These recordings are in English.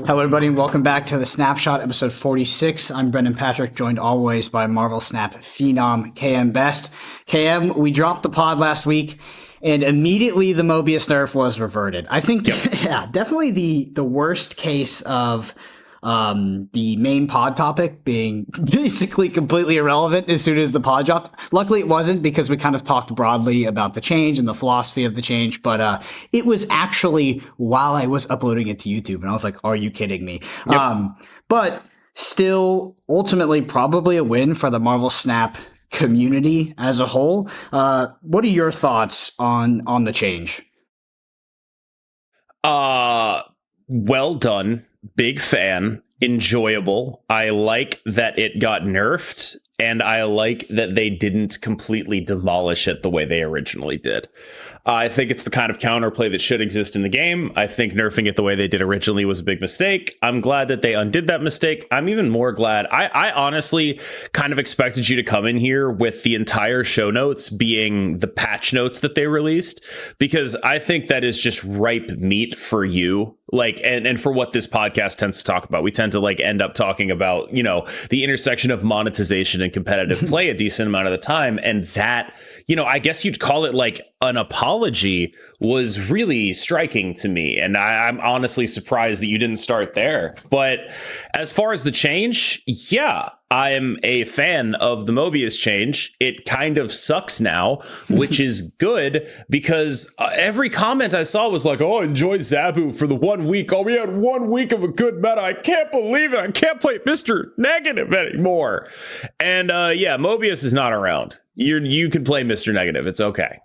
Hello, everybody, and welcome back to the Snapshot, episode 46. I'm Brendan Patrick, joined always by Marvel Snap phenom KM Best. KM, we dropped the pod last week, and immediately the Mobius nerf was reverted. I think, yeah, definitely the worst case of the main pod topic being basically completely irrelevant as soon as the pod dropped. Luckily, it wasn't, because we kind of talked broadly about the change and the philosophy of the change. But it was actually while I was uploading it to YouTube, and I was like, "Are you kidding me?" Yep. But still, ultimately, probably a win for the Marvel Snap community as a whole. What are your thoughts on the change? Well done. Big fan. Enjoyable. I like that it got nerfed, and I like that they didn't completely demolish it the way they originally did. I think it's the kind of counterplay that should exist in the game. I think nerfing it the way they did originally was a big mistake. I'm glad that they undid that mistake. I'm even more glad. I honestly kind of expected you to come in here with the entire show notes being the patch notes that they released, because I think that is just ripe meat for you. Like, and for what this podcast tends to talk about. We tend to like end up talking about, you know, the intersection of monetization and competitive play a decent amount of the time. And that, you know, I guess you'd call it like an apology, was really striking to me. And I'm honestly surprised that you didn't start there. But as far as the change, yeah, I'm a fan of the Mobius change. It kind of sucks now, which is good, because every comment I saw was like, "Oh, enjoy Zabu for the 1 week. Oh, we had 1 week of a good meta. I can't believe it. I can't play Mr. Negative anymore." And yeah, Mobius is not around. You can play Mr. Negative. It's okay.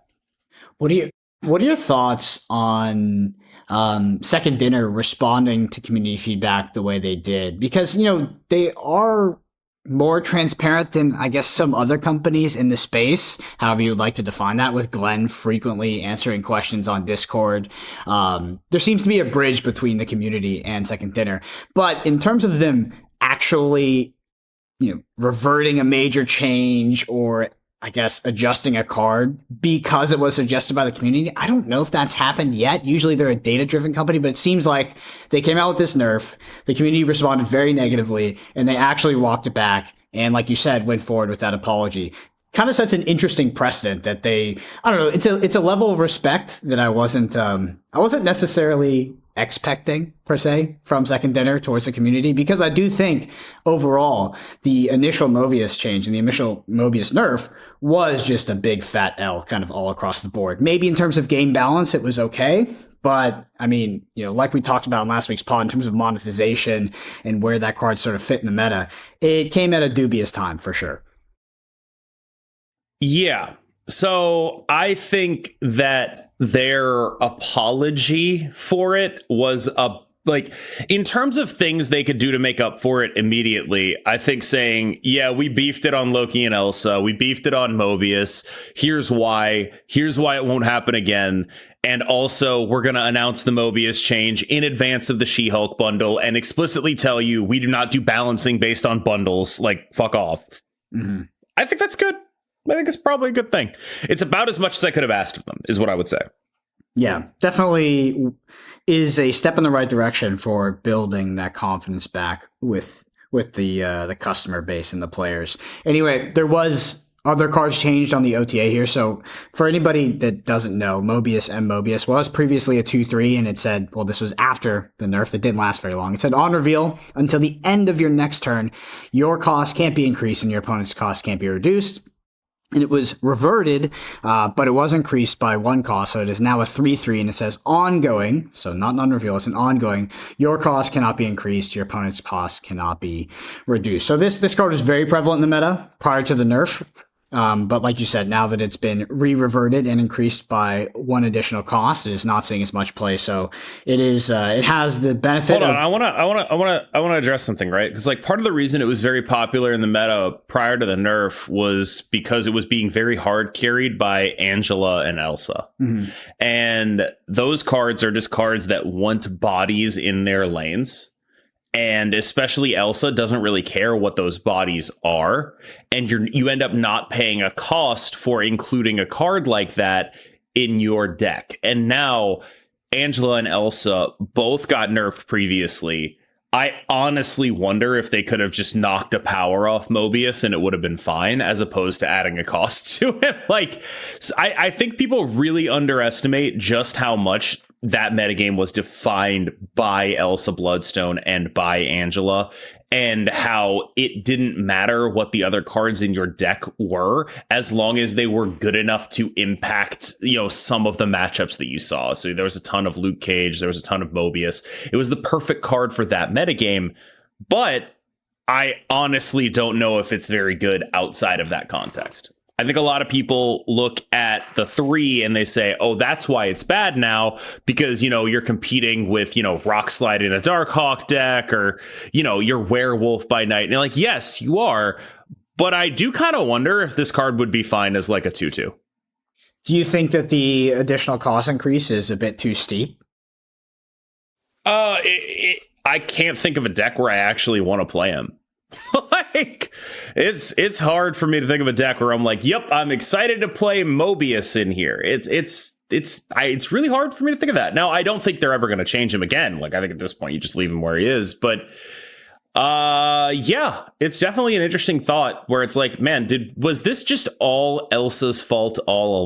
What are your thoughts on Second Dinner responding to community feedback the way they did? Because, you know, they are more transparent than, I guess, some other companies in the space, however you would like to define that, with Glenn frequently answering questions on Discord. There seems to be a bridge between the community and Second Dinner. But in terms of them actually, you know, reverting a major change, or I guess adjusting a card because it was suggested by the community, I don't know if that's happened yet. Usually they're a data-driven company, but it seems like they came out with this nerf, the community responded very negatively, and they actually walked it back, and like you said, went forward with that apology. Kind of sets an interesting precedent that they, I don't know, it's a level of respect that I wasn't necessarily expecting, per se, from Second Dinner towards the community, because I do think overall the initial Mobius change and the initial Mobius nerf was just a big fat L kind of all across the board. Maybe in terms of game balance it was okay, but I mean, you know, like we talked about in last week's pod in terms of monetization and where that card sort of fit in the meta, it came at a dubious time for sure. Yeah. So I think that their apology for it was like, in terms of things they could do to make up for it immediately, I think saying, yeah, we beefed it on Loki and Elsa, we beefed it on Mobius, here's why it won't happen again. And also, we're going to announce the Mobius change in advance of the She-Hulk bundle and explicitly tell you we do not do balancing based on bundles. Like, fuck off. Mm-hmm. I think that's good. I think it's probably a good thing. It's about as much as I could have asked of them, is what I would say. Yeah, definitely is a step in the right direction for building that confidence back with the customer base and the players. Anyway, there was other cards changed on the OTA here. So for anybody that doesn't know, Mobius and Mobius was previously a 2/3, and it said, well, this was after the nerf that didn't last very long. It said, on reveal, until the end of your next turn, your cost can't be increased and your opponent's cost can't be reduced. And it was reverted, but it was increased by 1 cost, so it is now a 3/3, and it says ongoing, so not an unreveal, it's an ongoing. Your cost cannot be increased, your opponent's cost cannot be reduced. So this card was very prevalent in the meta prior to the nerf. But like you said, now that it's been re-reverted and increased by 1 additional cost, it is not seeing as much play. So it is, it has the benefit. Hold on, I want to address something, right? Because like part of the reason it was very popular in the meta prior to the nerf was because it was being very hard carried by Angela and Elsa, and those cards are just cards that want bodies in their lanes. And especially Elsa doesn't really care what those bodies are. And you end up not paying a cost for including a card like that in your deck. And now Angela and Elsa both got nerfed previously. I honestly wonder if they could have just knocked a power off Mobius and it would have been fine, as opposed to adding a cost to it. Like, I think people really underestimate just how much that metagame was defined by Elsa Bloodstone and by Angela, and how it didn't matter what the other cards in your deck were, as long as they were good enough to impact, some of the matchups that you saw. So there was a ton of Luke Cage, there was a ton of Mobius. It was the perfect card for that metagame, but I honestly don't know if it's very good outside of that context. I think a lot of people look at the 3 and they say, oh, that's why it's bad now, because, you're competing with, Rock Slide in a Darkhawk deck, or, you're Werewolf by Night. And you're like, yes, you are. But I do kind of wonder if this card would be fine as like a 2/2. Do you think that the additional cost increase is a bit too steep? I can't think of a deck where I actually want to play him. Like, it's hard for me to think of a deck where I'm like, yep, I'm excited to play Mobius in here. It's really hard for me to think of that. Now, I don't think they're ever going to change him again. Like, I think at this point you just leave him where he is. But yeah, it's definitely an interesting thought where it's like, man, was this just all Elsa's fault all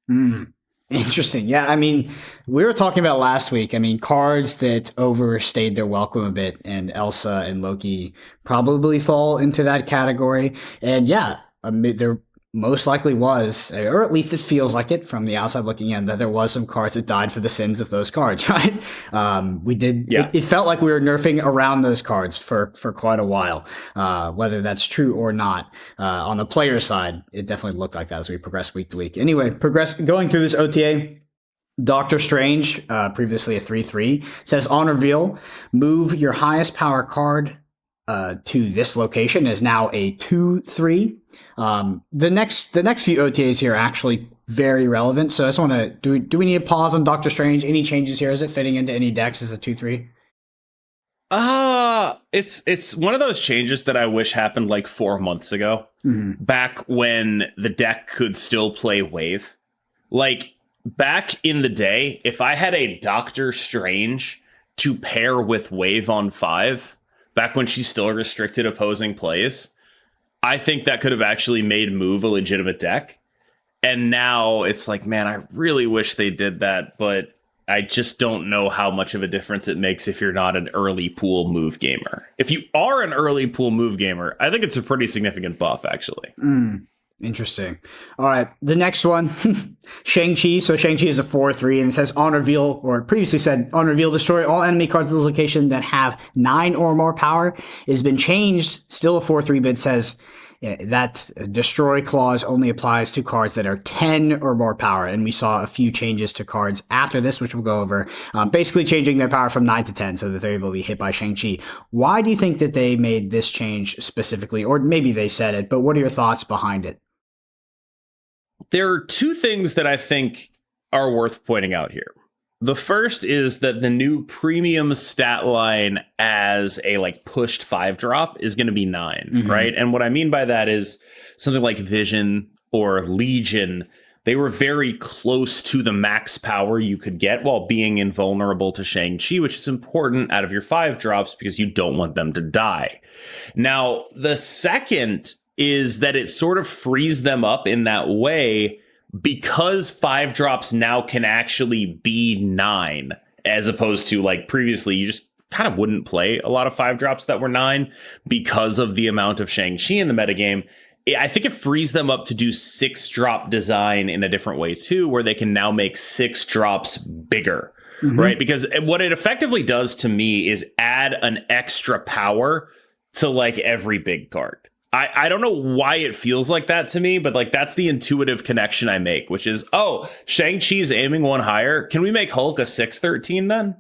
along? Interesting. Yeah, I mean, we were talking about last week. I mean, cards that overstayed their welcome a bit, and Elsa and Loki probably fall into that category. And yeah, I mean, there most likely was, or at least it feels like it from the outside looking in, that there was some cards that died for the sins of those cards, right? We did. Yeah. It felt like we were nerfing around those cards for quite a while. Whether that's true or not, on the player side, it definitely looked like that as we progressed week to week. Anyway, going through this OTA. Doctor Strange, previously a 3/3, says on reveal, move your highest power card to this location, is now a 2/3. The next few OTAs here are actually very relevant. So I just want to do we need to pause on Doctor Strange? Any changes here? Is it fitting into any decks as a 2/3? It's one of those changes that I wish happened like 4 months ago, back when the deck could still play Wave. Like, back in the day, if I had a Doctor Strange to pair with Wave on 5, back when she still restricted opposing plays, I think that could have actually made Move a legitimate deck. And now it's like, man, I really wish they did that, but I just don't know how much of a difference it makes if you're not an early pool Move gamer. If you are an early pool Move gamer, I think it's a pretty significant buff, actually. Interesting. All right, the next one, Shang-Chi. So Shang-Chi is a 4/3, and it says on reveal, or it previously said on reveal, destroy all enemy cards in the location that have 9 or more power. It has been changed, still a 4/3, but it says that destroy clause only applies to cards that are 10 or more power. And we saw a few changes to cards after this, which we'll go over, basically changing their power from 9 to 10 so that they're able to be hit by Shang-Chi. Why do you think that they made this change specifically? Or maybe they said it, but what are your thoughts behind it? There are 2 things that I think are worth pointing out here. The first is that the new premium stat line as a pushed 5-drop is going to be 9, right? And what I mean by that is something like Vision or Legion. They were very close to the max power you could get while being invulnerable to Shang-Chi, which is important out of your 5-drops because you don't want them to die. Now, the second is that it sort of frees them up in that way because 5-drops now can actually be 9, as opposed to previously you just kind of wouldn't play a lot of 5-drops that were 9 because of the amount of Shang-Chi in the metagame. I think it frees them up to do 6-drop design in a different way too, where they can now make 6 drops bigger, right? Because what it effectively does to me is add an extra power to every big card. I don't know why it feels like that to me, but that's the intuitive connection I make, which is, oh, Shang-Chi's aiming 1 higher. Can we make Hulk a 6/13 then?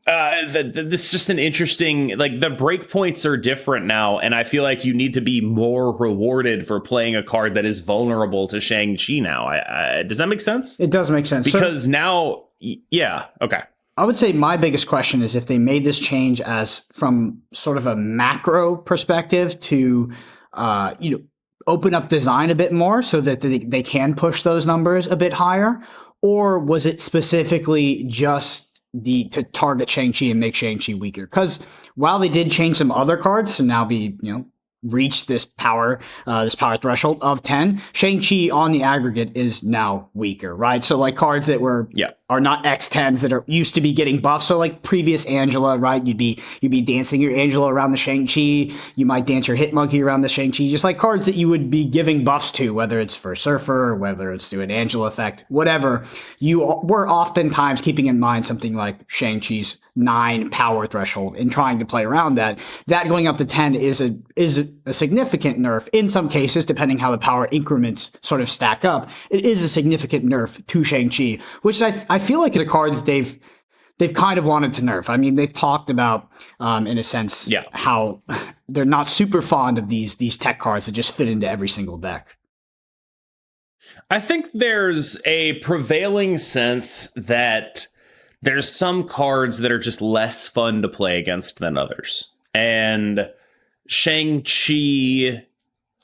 This is just an interesting, the breakpoints are different now, and I feel like you need to be more rewarded for playing a card that is vulnerable to Shang-Chi now. Does that make sense? It does make sense. Because now, yeah, okay. I would say my biggest question is if they made this change as from sort of a macro perspective to, open up design a bit more so that they can push those numbers a bit higher, or was it specifically just to target Shang-Chi and make Shang-Chi weaker. Because while they did change some other cards to now be, reach this power threshold of 10, Shang-Chi on the aggregate is now weaker, right? So like cards that are not X10s that are used to be getting buffs. So like previous Angela, right? You'd be dancing your Angela around the Shang-Chi. You might dance your Hit Monkey around the Shang-Chi, just like cards that you would be giving buffs to, whether it's for Surfer or whether it's through an Angela effect, whatever. You were oftentimes keeping in mind something like Shang-Chi's 9 power threshold and trying to play around that. That going up to 10 is a significant nerf in some cases, depending how the power increments sort of stack up. It is a significant nerf to Shang-Chi, which I feel like is a card that they've kind of wanted to nerf. I mean, they've talked about, in a sense, how they're not super fond of these tech cards that just fit into every single deck. I think there's a prevailing sense that there's some cards that are just less fun to play against than others. And Shang-Chi,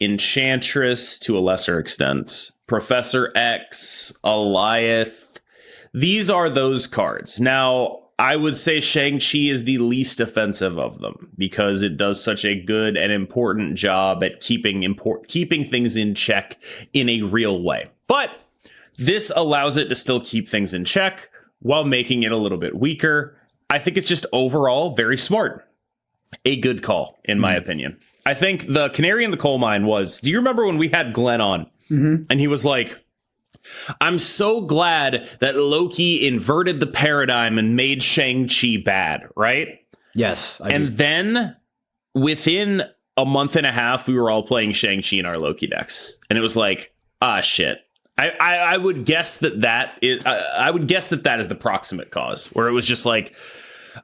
Enchantress to a lesser extent, Professor X, Alioth, these are those cards. Now, I would say Shang-Chi is the least offensive of them because it does such a good and important job at keeping things in check in a real way. But this allows it to still keep things in check while making it a little bit weaker. I think it's just overall very smart. A good call, in my opinion. I think the canary in the coal mine was, do you remember when we had Glenn on? Mm-hmm. And he was like, I'm so glad that Loki inverted the paradigm and made Shang-Chi bad, right? Yes. I do. Then within a month and a half, we were all playing Shang-Chi in our Loki decks. And it was like, shit. I would guess that is the proximate cause, where it was just like,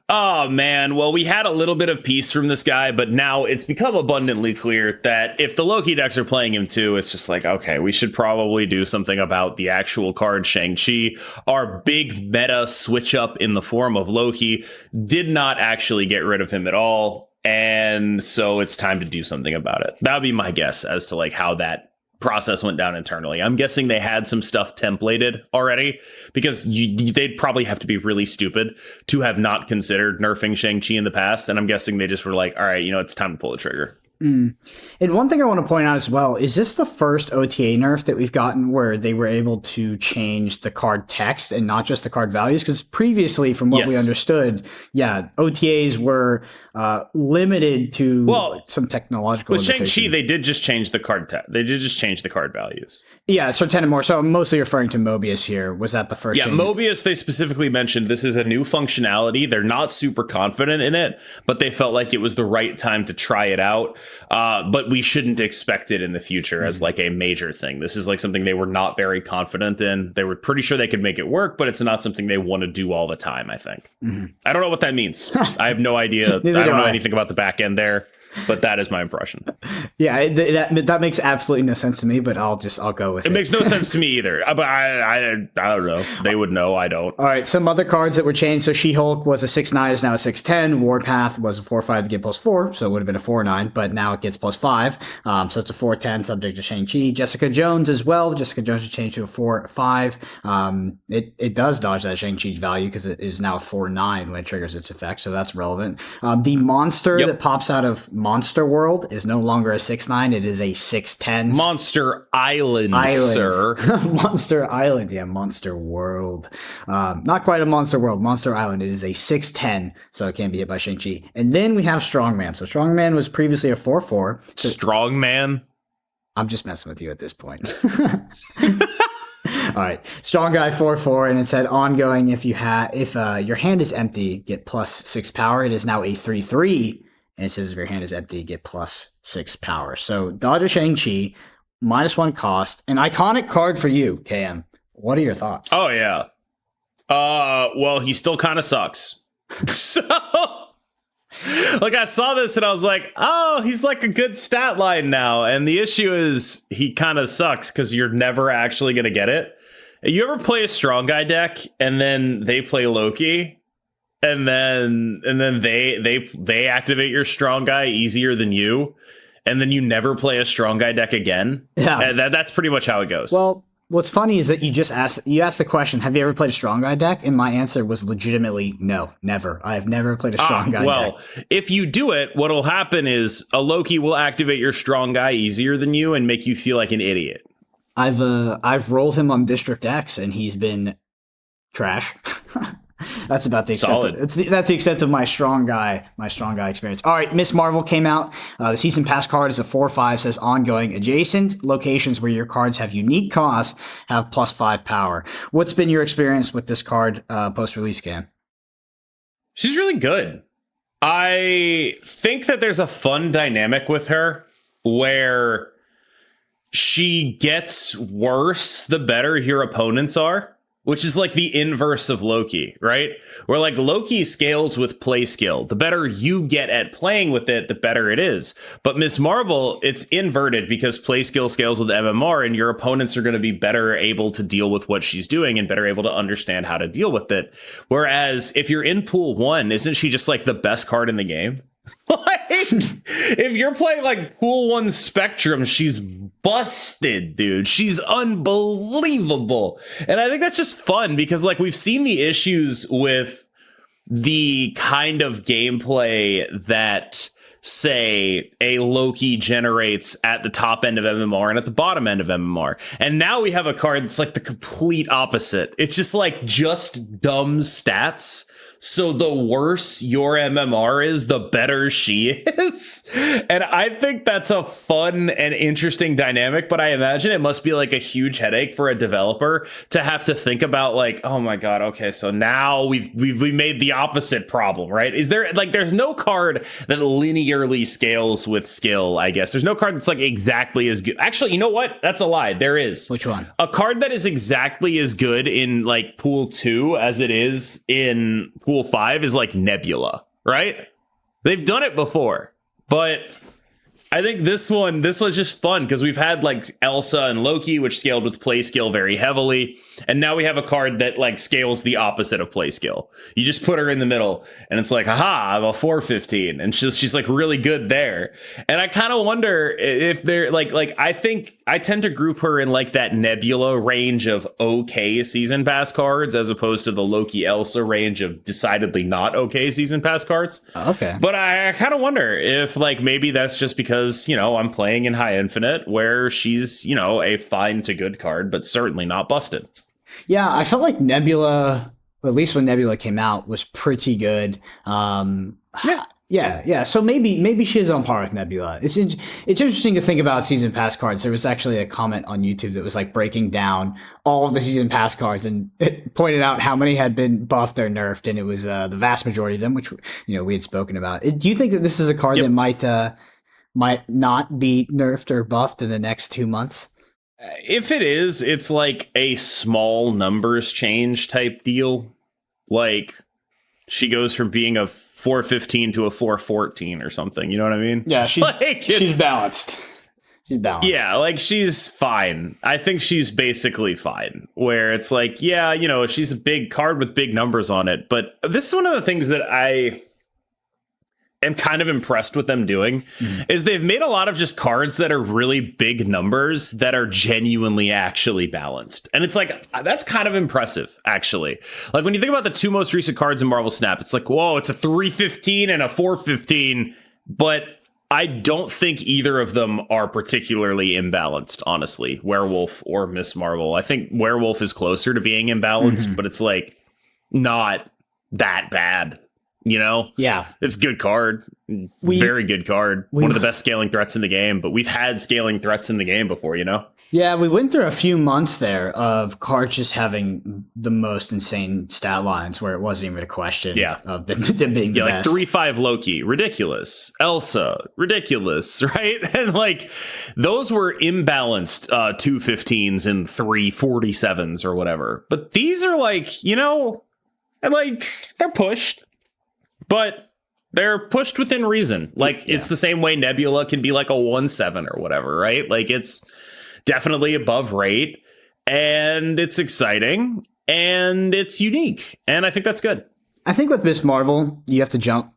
oh man, well, we had a little bit of peace from this guy, but now it's become abundantly clear that if the Loki decks are playing him too, it's just like, okay, we should probably do something about the actual card Shang-Chi. Our big meta switch up in the form of Loki did not actually get rid of him at all, and so it's time to do something about it. That would be my guess as to like how that process went down internally. I'm guessing they had some stuff templated already, because they'd probably have to be really stupid to have not considered nerfing Shang-Chi in the past. And I'm guessing they just were like, all right, it's time to pull the trigger. And one thing I want to point out as well, is this the first OTA nerf that we've gotten where they were able to change the card text and not just the card values? Because previously, from what we understood, OTAs were limited to some technological limitations. With Shang-Chi, they did just change the card they did just change the card values. Yeah, so 10 and more. So I'm mostly referring to Mobius here. Was that the first change? Mobius, they specifically mentioned this is a new functionality. They're not super confident in it, but they felt like it was the right time to try it out. But we shouldn't expect it in the future as like a major thing. This is like something they were not very confident in. They were pretty sure they could make it work, but it's not something they want to do all the time, I think. I don't know what that means. I have no idea. I don't know anything about the back end there, but that is my impression. Yeah, that makes absolutely no sense to me, but I'll go with it. It makes no sense to me either. But I don't know. They would know. I don't. All right, some other cards that were changed. So She-Hulk was a 6/9, is now a 6/10. Warpath was a 4/5 to get +4, so it would have been a 4/9, but now it gets +5. So it's a 4/10 subject to Shang-Chi. Jessica Jones as well. Jessica Jones was changed to a 4/5. It does dodge that Shang-Chi's value because it is now a 4/9 when it triggers its effect, so that's relevant. The monster that pops out of Monster World is no longer a 6/9. It is a 6/10. Monster Island, sir. Monster Island. Yeah, Monster World. Not quite a Monster World. Monster Island. It is a 6/10, so it can't be hit by Shang-Chi. And then we have Strongman. So Strongman was previously a 4/4. So Strongman? I'm just messing with you at this point. All right, Strong Guy 4/4, and it said ongoing. If your hand is empty, get +6 power. It is now a 3/3. And it says if your hand is empty, get +6 power. So dodge a Shang-Chi, -1 cost, an iconic card for you, KM. What are your thoughts? Oh yeah. Well, he still kind of sucks. So, like, I saw this and I was like, oh, he's like a good stat line now. And the issue is he kind of sucks because you're never actually gonna get it. You ever play a Strong Guy deck and then they play Loki? And then they activate your Strong Guy easier than you, and then you never play a Strong Guy deck again. Yeah, that's pretty much how it goes. Well, What's funny is that you asked the question, have you ever played a strong guy deck? And my answer was legitimately no, never. I have never played a strong guy deck. If you do it, what'll happen is a Loki will activate your strong guy easier than you and make you feel like an idiot. I've rolled him on District X and he's been trash. That's about the extent. That's the extent of my strong guy experience. All right, Miss Marvel came out. The season pass card is a 4/5. Says ongoing. Adjacent locations where your cards have unique costs have +5 power. What's been your experience with this card post release, Cam? She's really good. I think that there's a fun dynamic with her where she gets worse the better your opponents are. Which is like the inverse of Loki, right? Where like Loki scales with play skill. The better you get at playing with it, the better it is. But Miss Marvel, it's inverted because play skill scales with MMR and your opponents are going to be better able to deal with what she's doing and better able to understand how to deal with it. Whereas if you're in pool 1, isn't she just like the best card in the game? Like, if you're playing like pool 1 Spectrum, she's busted, dude. She's unbelievable. And I think that's just fun because like we've seen the issues with the kind of gameplay that say a Loki generates at the top end of MMR and at the bottom end of MMR. And now we have a card that's like the complete opposite. It's just like just dumb stats. So the worse your MMR is, the better she is. And I think that's a fun and interesting dynamic, but I imagine it must be like a huge headache for a developer to have to think about like, oh my God, okay, so now we made the opposite problem, right? Is there like there's no card that linearly scales with skill, I guess. There's no card that's like exactly as good. Actually, you know what? That's a lie. There is. Which one? A card that is exactly as good in like pool 2 as it is in pool 5 is like Nebula, right? They've done it before, but I think this one's just fun because we've had like Elsa and Loki, which scaled with play skill very heavily. And now we have a card that like scales the opposite of play skill. You just put her in the middle and it's like, haha, I'm a 4/15. And she's like really good there. And I kind of wonder if they're like I think I tend to group her in like that Nebula range of okay season pass cards as opposed to the Loki Elsa range of decidedly not okay season pass cards. Okay. But I kind of wonder if like maybe that's just because, you know, I'm playing in High Infinite where she's, you know, a fine to good card, but certainly not busted. Yeah, I felt like Nebula, at least when Nebula came out, was pretty good. Yeah. So maybe she is on par with Nebula. It's interesting to think about season pass cards. There was actually a comment on YouTube that was like breaking down all of the season pass cards, and it pointed out how many had been buffed or nerfed, and it was the vast majority of them, which we had spoken about. Do you think that this is a card that might not be nerfed or buffed in the next 2 months? If it is, it's like a small numbers change type deal. Like she goes from being a 4/15 to a 4/14 or something. You know what I mean? Yeah, she's balanced. She's balanced. Yeah, like she's fine. I think she's basically fine. Where it's like, yeah, you know, she's a big card with big numbers on it. But this is one of the things that I am kind of impressed with them doing is they've made a lot of just cards that are really big numbers that are genuinely actually balanced. And it's like, that's kind of impressive, actually. Like when you think about the 2 most recent cards in Marvel Snap, it's like, whoa, it's a 3/15 and a 4/15. But I don't think either of them are particularly imbalanced, honestly. Werewolf or Miss Marvel. I think Werewolf is closer to being imbalanced, but it's like not that bad. You know? Yeah. It's a good card. Very good card. One of the best scaling threats in the game, but we've had scaling threats in the game before, you know? Yeah, we went through a few months there of cards just having the most insane stat lines where it wasn't even a question of them being the best. Like 3/5 Loki, ridiculous. Elsa, ridiculous, right? And like those were imbalanced 2/15s and 3/47s or whatever. But these are like, you know, and like they're pushed. But they're pushed within reason. Like, it's the same way Nebula can be like a 1/7 or whatever, right? Like, it's definitely above rate, and it's exciting, and it's unique. And I think that's good. I think with Miss Marvel, you have to jump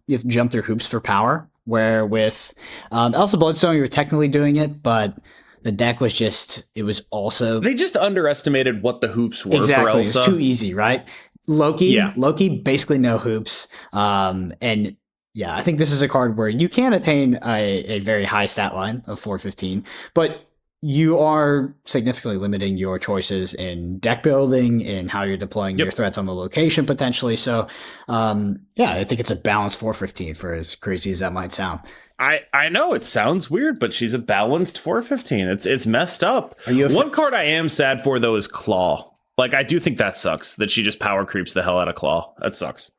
through hoops for power, where with Elsa Bloodstone, you're technically doing it, but The deck was just, it was also They just underestimated what the hoops were exactly. for It was Elsa. too easy, right? Loki, basically no hoops. And yeah, I think this is a card where you can attain a very high stat line of 415, but you are significantly limiting your choices in deck building and how you're deploying your threats on the location potentially. So, yeah, I think it's a balanced 415 for as crazy as that might sound. I know it sounds weird, but she's a balanced 415. It's messed up. One card I am sad for though is Claw. Like I do think that sucks that she just power creeps the hell out of Claw. That sucks.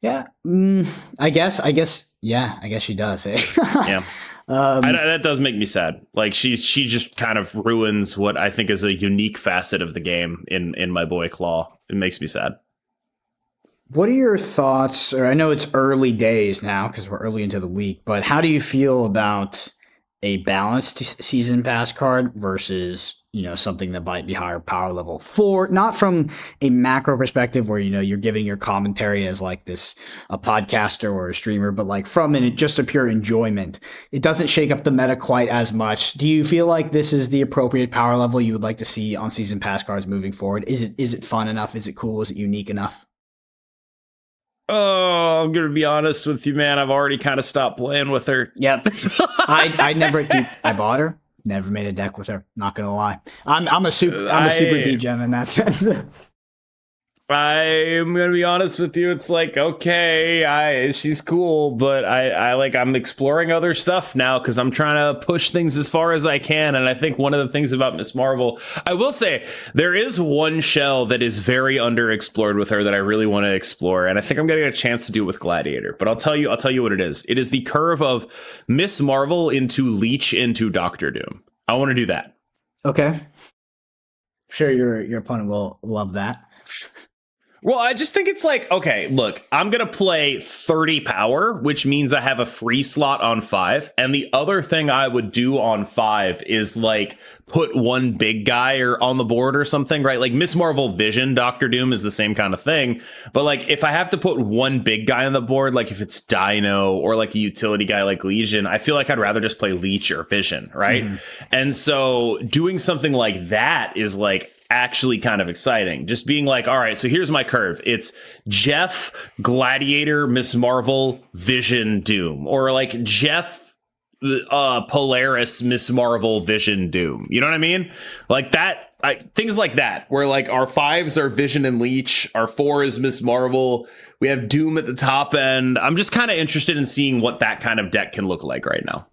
Yeah, I guess she does. Eh? Yeah, that does make me sad. Like she just kind of ruins what I think is a unique facet of the game in my boy Claw. It makes me sad. What are your thoughts? Or I know it's early days now because we're early into the week, but how do you feel about a balanced season pass card versus, something that might be higher power level for, not from a macro perspective where, you're giving your commentary as like a podcaster or a streamer, but like from just a pure enjoyment. It doesn't shake up the meta quite as much. Do you feel like this is the appropriate power level you would like to see on season pass cards moving forward? Is it fun enough? Is it cool? Is it unique enough? Oh, I'm gonna be honest with you, man. I've already kind of stopped playing with her. Yep. I bought her. Never made a deck with her. Not gonna lie. I'm a super degen in that sense. I'm gonna be honest with you. It's like, okay, she's cool, but I'm exploring other stuff now because I'm trying to push things as far as I can. And I think one of the things about Miss Marvel, I will say, there is one shell that is very underexplored with her that I really want to explore, and I think I'm gonna get a chance to do it with Gladiator. But I'll tell you what it is. It is the curve of Miss Marvel into Leech into Doctor Doom. I want to do that. Okay. I'm sure your opponent will love that. Well, I just think it's like, okay, look, I'm going to play 30 power, which means I have a free slot on 5. And the other thing I would do on 5 is like put one big guy or on the board or something, right? Like Miss Marvel Vision, Doctor Doom is the same kind of thing. But like if I have to put one big guy on the board, like if it's Dino or like a utility guy like Legion, I feel like I'd rather just play Leech or Vision, right? Mm-hmm. And so doing something like that is like actually kind of exciting. Just being like, all right, so here's my curve. It's Jeff, Gladiator, Miss Marvel, Vision, Doom. Or like Jeff, Polaris, Miss Marvel, Vision, Doom. You know what I mean? Like that, things like that, where like our 5s are Vision and Leech, our 4 is Miss Marvel, we have Doom at the top end. I'm just kind of interested in seeing what that kind of deck can look like right now.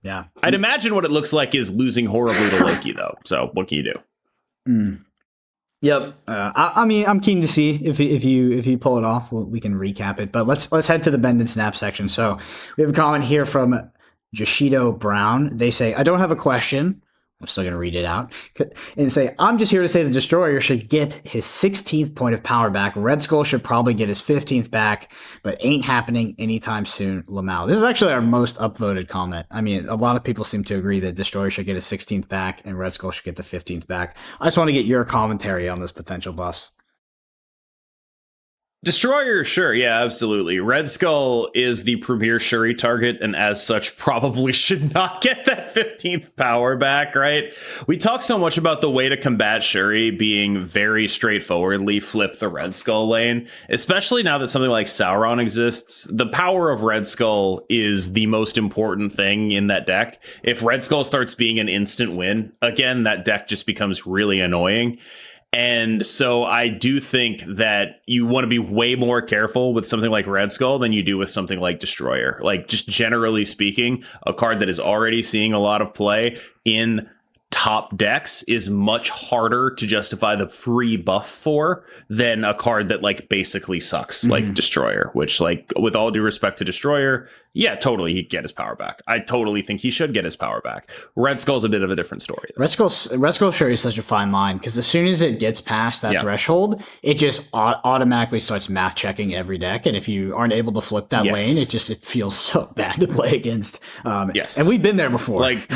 Yeah. I'd imagine what it looks like is losing horribly to Loki, though. So what can you do? Yep. I mean, I'm keen to see if you pull it off. We can recap it, but let's head to the Bend and Snap section. So we have a comment here from Joshido Brown. They say, I don't have a question. I'm still going to read it out and say, I'm just here to say the Destroyer should get his 16th point of power back. Red Skull should probably get his 15th back, but ain't happening anytime soon, Lamau. This is actually our most upvoted comment. I mean, a lot of people seem to agree that Destroyer should get his 16th back and Red Skull should get the 15th back. I just want to get your commentary on those potential buffs. Destroyer, sure, yeah, absolutely. Red Skull is the premier Shuri target, and as such, probably should not get that 15th power back, right? We talk so much about the way to combat Shuri being very straightforwardly flip the Red Skull lane, especially now that something like Sauron exists. The power of Red Skull is the most important thing in that deck. If Red Skull starts being an instant win, again, that deck just becomes really annoying. And so I do think that you want to be way more careful with something like Red Skull than you do with something like Destroyer. Like, just generally speaking, a card that is already seeing a lot of play in top decks is much harder to justify the free buff for than a card that like basically sucks, like Destroyer, which, like, with all due respect to Destroyer, yeah, totally, he'd get his power back. I totally think he should get his power back. Red Skull's a bit of a different story, though. Red Skull sure is such a fine line, because as soon as it gets past that threshold, it just automatically starts math checking every deck, and if you aren't able to flip that lane, it feels so bad to play against. And we've been there before. Like,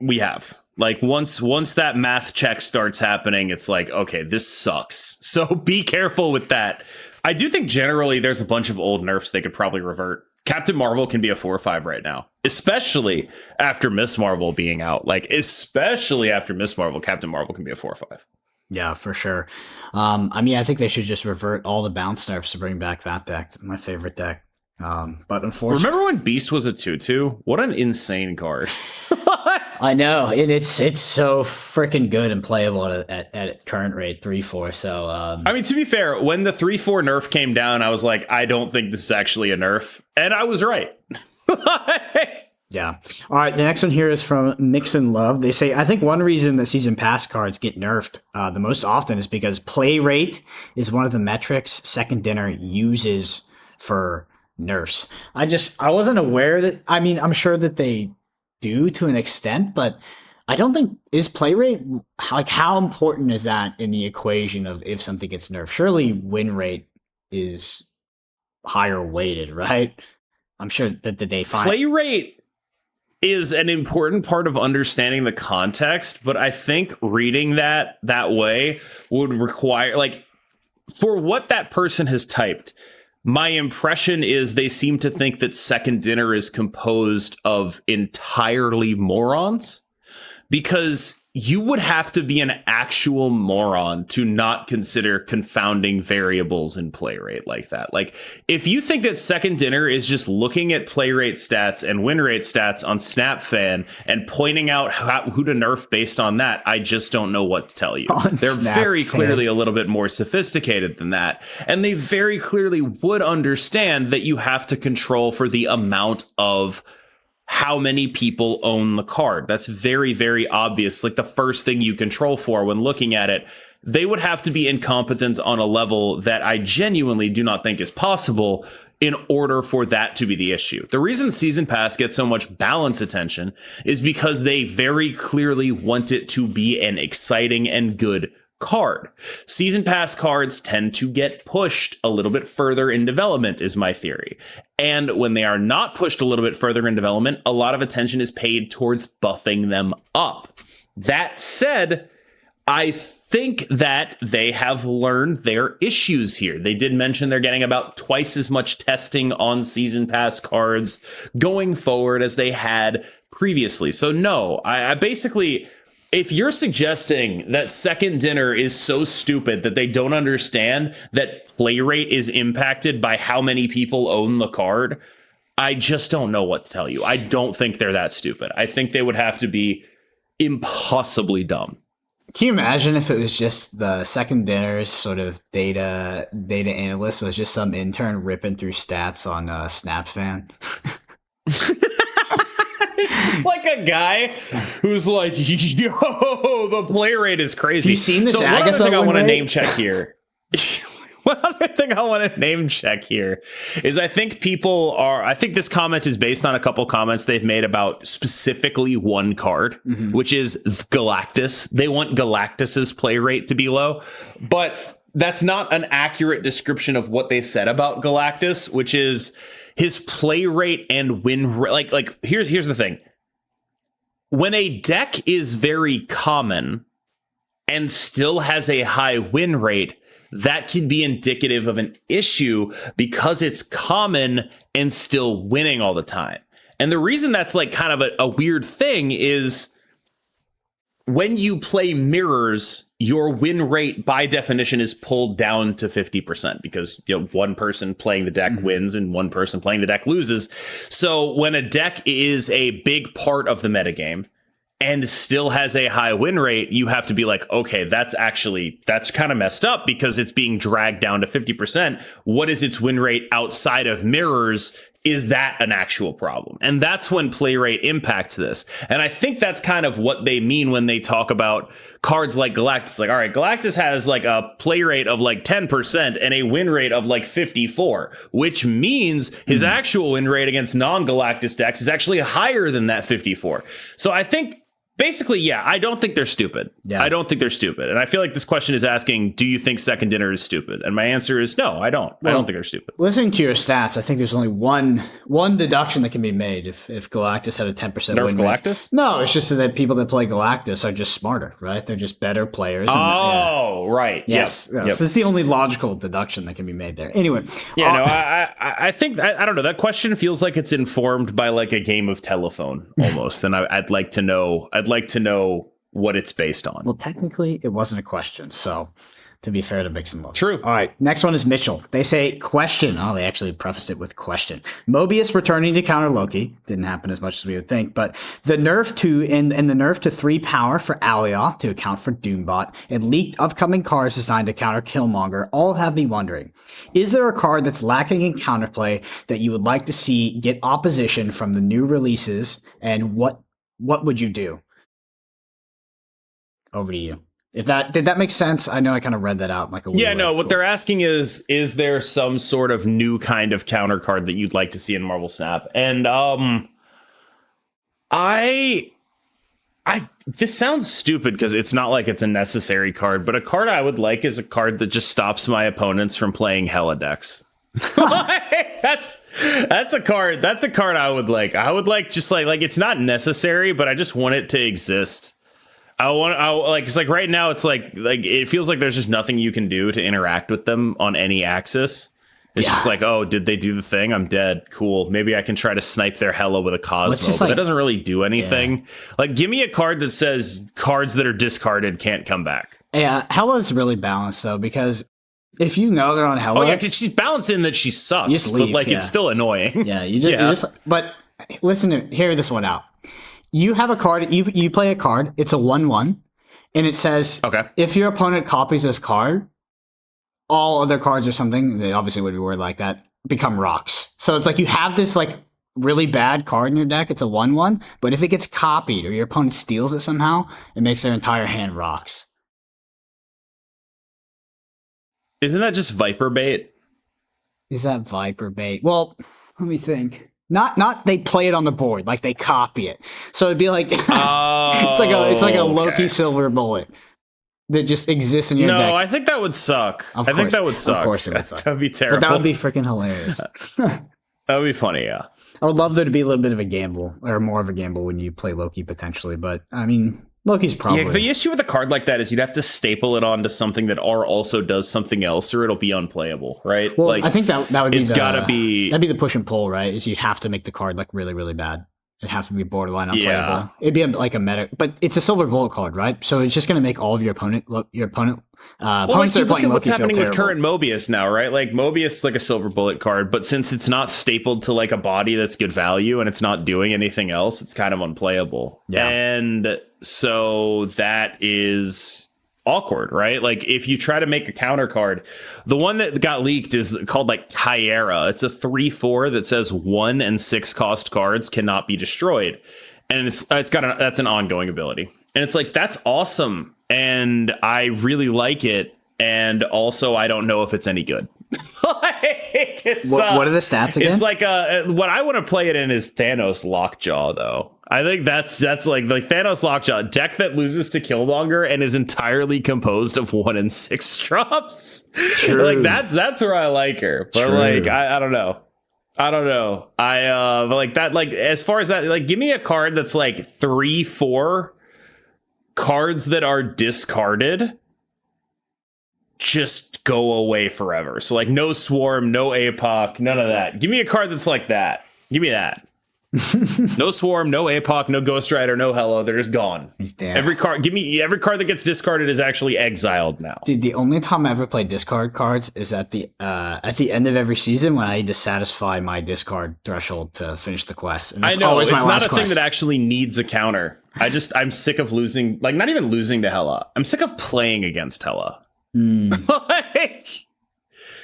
we have. Like, once that math check starts happening, it's like, okay, this sucks. So be careful with that. I do think generally there's a bunch of old nerfs they could probably revert. Captain Marvel can be a 4 or 5 right now, especially after Miss Marvel being out. Like, especially after Miss Marvel, Captain Marvel can be a 4 or 5. Yeah, for sure. I mean, I think they should just revert all the bounce nerfs to bring back that deck. It's my favorite deck. But unfortunately, remember when Beast was a 2/2? What an insane card! I know it's so freaking good and playable at current rate 3/4. So I mean, to be fair, when the 3/4 nerf came down, I was like, I don't think this is actually a nerf, and I was right. Yeah. All right. The next one here is from Nixon Love. They say, I think one reason that season pass cards get nerfed the most often is because play rate is one of the metrics Second Dinner uses for nerfs. I wasn't aware that, I mean, I'm sure that they do to an extent, but I don't think, is play rate, like how important is that in the equation of if something gets nerfed? Surely win rate is higher weighted, right? I'm sure that they find play rate is an important part of understanding the context, but I think reading that way would require, like, for what that person has typed, my impression is they seem to think that Second Dinner is composed of entirely morons, because you would have to be an actual moron to not consider confounding variables in play rate like that. Like, if you think that Second Dinner is just looking at play rate stats and win rate stats on SnapFan and pointing out who to nerf based on that, I just don't know what to tell you. They're very clearly a little bit more sophisticated than that. And they very clearly would understand that you have to control for the amount of how many people own the card. That's very, very obvious. Like, the first thing you control for when looking at it, they would have to be incompetent on a level that I genuinely do not think is possible in order for that to be the issue. The reason Season Pass gets so much balance attention is because they very clearly want it to be an exciting and good card. Season Pass cards tend to get pushed a little bit further in development, is my theory. And when they are not pushed a little bit further in development, a lot of attention is paid towards buffing them up. That said, I think that they have learned their issues here. They did mention they're getting about twice as much testing on Season Pass cards going forward as they had previously. So no, I basically, if you're suggesting that Second Dinner is so stupid that they don't understand that play rate is impacted by how many people own the card, I just don't know what to tell you. I don't think they're that stupid. I think they would have to be impossibly dumb. Can you imagine if it was just the Second Dinner's sort of data analyst was just some intern ripping through stats on SnapFan? Like a guy who's like, yo, the play rate is crazy. Have you seen this so Agatha one other thing I want to rate? name check here. One other thing I want to name check here is I think this comment is based on a couple comments they've made about specifically one card, which is Galactus. They want Galactus's play rate to be low, but that's not an accurate description of what they said about Galactus, which is his play rate and win rate. Like here's the thing. When a deck is very common and still has a high win rate, that can be indicative of an issue because it's common and still winning all the time. And the reason that's like kind of a weird thing is when you play mirrors, your win rate by definition is pulled down to 50% because, you know, one person playing the deck wins and one person playing the deck loses. So when a deck is a big part of the metagame and still has a high win rate, you have to be like, okay, that's kind of messed up because it's being dragged down to 50%. What is its win rate outside of mirrors? Is that an actual problem? And that's when play rate impacts this. And I think that's kind of what they mean when they talk about cards like Galactus. Like, all right, Galactus has like a play rate of like 10% and a win rate of like 54, which means his actual win rate against non-Galactus decks is actually higher than that 54. So I think Basically, yeah, I don't think they're stupid. Yeah. I don't think they're stupid. And I feel like this question is asking, do you think Second Dinner is stupid? And my answer is no, I don't. I don't think they're stupid. Listening to your stats, I think there's only one deduction that can be made if Galactus had a 10% Nerf win rate. Galactus? No, it's just that people that play Galactus are just smarter, right? They're just better players. Right. Yes. Yep. So it's the only logical deduction that can be made there. Anyway. Yeah, no, I think, I don't know. That question feels like it's informed by like a game of telephone almost. And I'd like to know what it's based on. Well, technically, it wasn't a question. So, to be fair to Mix and Love. True. All right. Next one is Mitchell. They say, question. Oh, they actually prefaced it with question. Mobius returning to counter Loki. Didn't happen as much as we would think. But the nerf to and the nerf to 3 power for Alioth to account for Doombot and leaked upcoming cards designed to counter Killmonger all have me wondering, is there a card that's lacking in counterplay that you would like to see get opposition from the new releases? And what would you do? Over to you. Did that make sense? I know I kind of read that out like a what they're asking is there some sort of new kind of counter card that you'd like to see in Marvel Snap? And this sounds stupid because it's not like it's a necessary card, but a card I would like is a card that just stops my opponents from playing Hella decks. That's a card I would like. I would like just like it's not necessary, but I just want it to exist. It's like right now it's like it feels like there's just nothing you can do to interact with them on any axis. It's just like, oh, did they do the thing? I'm dead. Cool. Maybe I can try to snipe their Hella with a Cosmo, but that doesn't really do anything. Yeah. Like, give me a card that says cards that are discarded can't come back. Yeah, Hella's really balanced though, because if you know they're on Hella, oh yeah, she's balanced in that she sucks, leave, but like it's still annoying. Yeah, you just. But listen, hear this one out. You have a card, you play a card, it's a 1/1, and it says, if your opponent copies this card, all other cards or something, they obviously would be worded like that, become rocks. So it's like you have this like really bad card in your deck, it's a 1/1, but if it gets copied or your opponent steals it somehow, it makes their entire hand rocks. Isn't that just Viper bait? Is that Viper bait? Well, let me think. Not they play it on the board, like they copy it. So it'd be like it's like a Loki silver bullet that just exists in your deck. No, I think that would suck. I think that would suck. Of course it would suck. That would be terrible. But that would be freaking hilarious. That would be funny, yeah. I would love there to be a little bit of a gamble, or more of a gamble when you play Loki potentially, but I mean Loki's probably... Yeah, the issue with a card like that is you'd have to staple it onto something that also does something else, or it'll be unplayable, right? Well, like, I think that would be that'd be the push and pull, right? Is you'd have to make the card like really, really bad. It'd have to be borderline unplayable. Yeah. It'd be like a meta, but it's a silver bullet card, right? So it's just going to make all of your opponents look at what's happening with current Mobius now, right? Like Mobius is like a silver bullet card, but since it's not stapled to like a body that's good value and it's not doing anything else, it's kind of unplayable. Yeah. And so that is awkward, right? Like if you try to make a counter card, the one that got leaked is called like Hiera. It's a 3/4 that says 1 and 6 cost cards cannot be destroyed, and that's an ongoing ability, and it's like that's awesome, and I really like it, and also I don't know if it's any good. What are the stats again? It's like what I want to play it in is Thanos Lockjaw though. I think that's like Thanos Lockjaw, deck that loses to Killmonger and is entirely composed of 1 and 6 drops. True. Like that's where I like her. But like I don't know. But like that, like as far as that, like give me a card that's like 3/4 cards that are discarded just go away forever. So like no Swarm, no APOC, none of that. Give me a card that's like that. Give me that. No Swarm, no APOC, no Ghost Rider, no Hello. They're just gone. He's dead. Every card that gets discarded is actually exiled now. Dude, the only time I ever play discard cards is at the end of every season when I need to satisfy my discard threshold to finish the quest. And that's always my last quest. It's not a thing that actually needs a counter. I'm sick of losing, like not even losing to Hela. I'm sick of playing against Hela.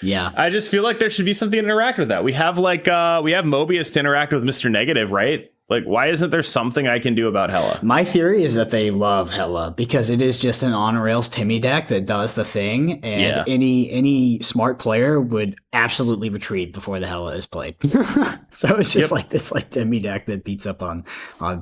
Yeah, I just feel like there should be something to interact with that. We have Mobius to interact with Mr. Negative, right? Like, why isn't there something I can do about Hela? My theory is that they love Hela because it is just an on rails Timmy deck that does the thing, and any smart player would absolutely retreat before the Hela is played. So it's just like this like demi deck that beats up on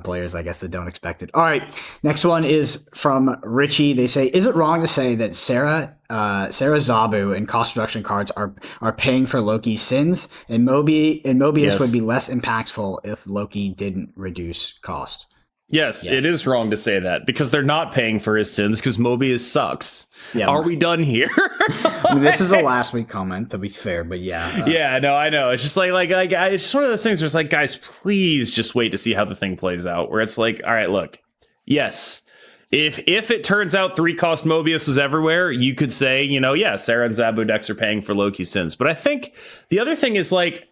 players, I guess, that don't expect it. All right, next one is from Richie. They say, is it wrong to say that Sarah Zabu and cost reduction cards are paying for Loki's sins, and Mobius would be less impactful if Loki didn't reduce cost? Yes, it is wrong to say that because they're not paying for his sins because Mobius sucks. Yeah, are we done here? I mean, this is a last week comment, to be fair, but yeah. Yeah, no, I know. It's just it's just one of those things where it's like, guys, please just wait to see how the thing plays out. Where it's like, all right, look, yes, if it turns out 3-cost Mobius was everywhere, you could say, yeah, Sarah and Zabu decks are paying for Loki's sins. But I think the other thing is like,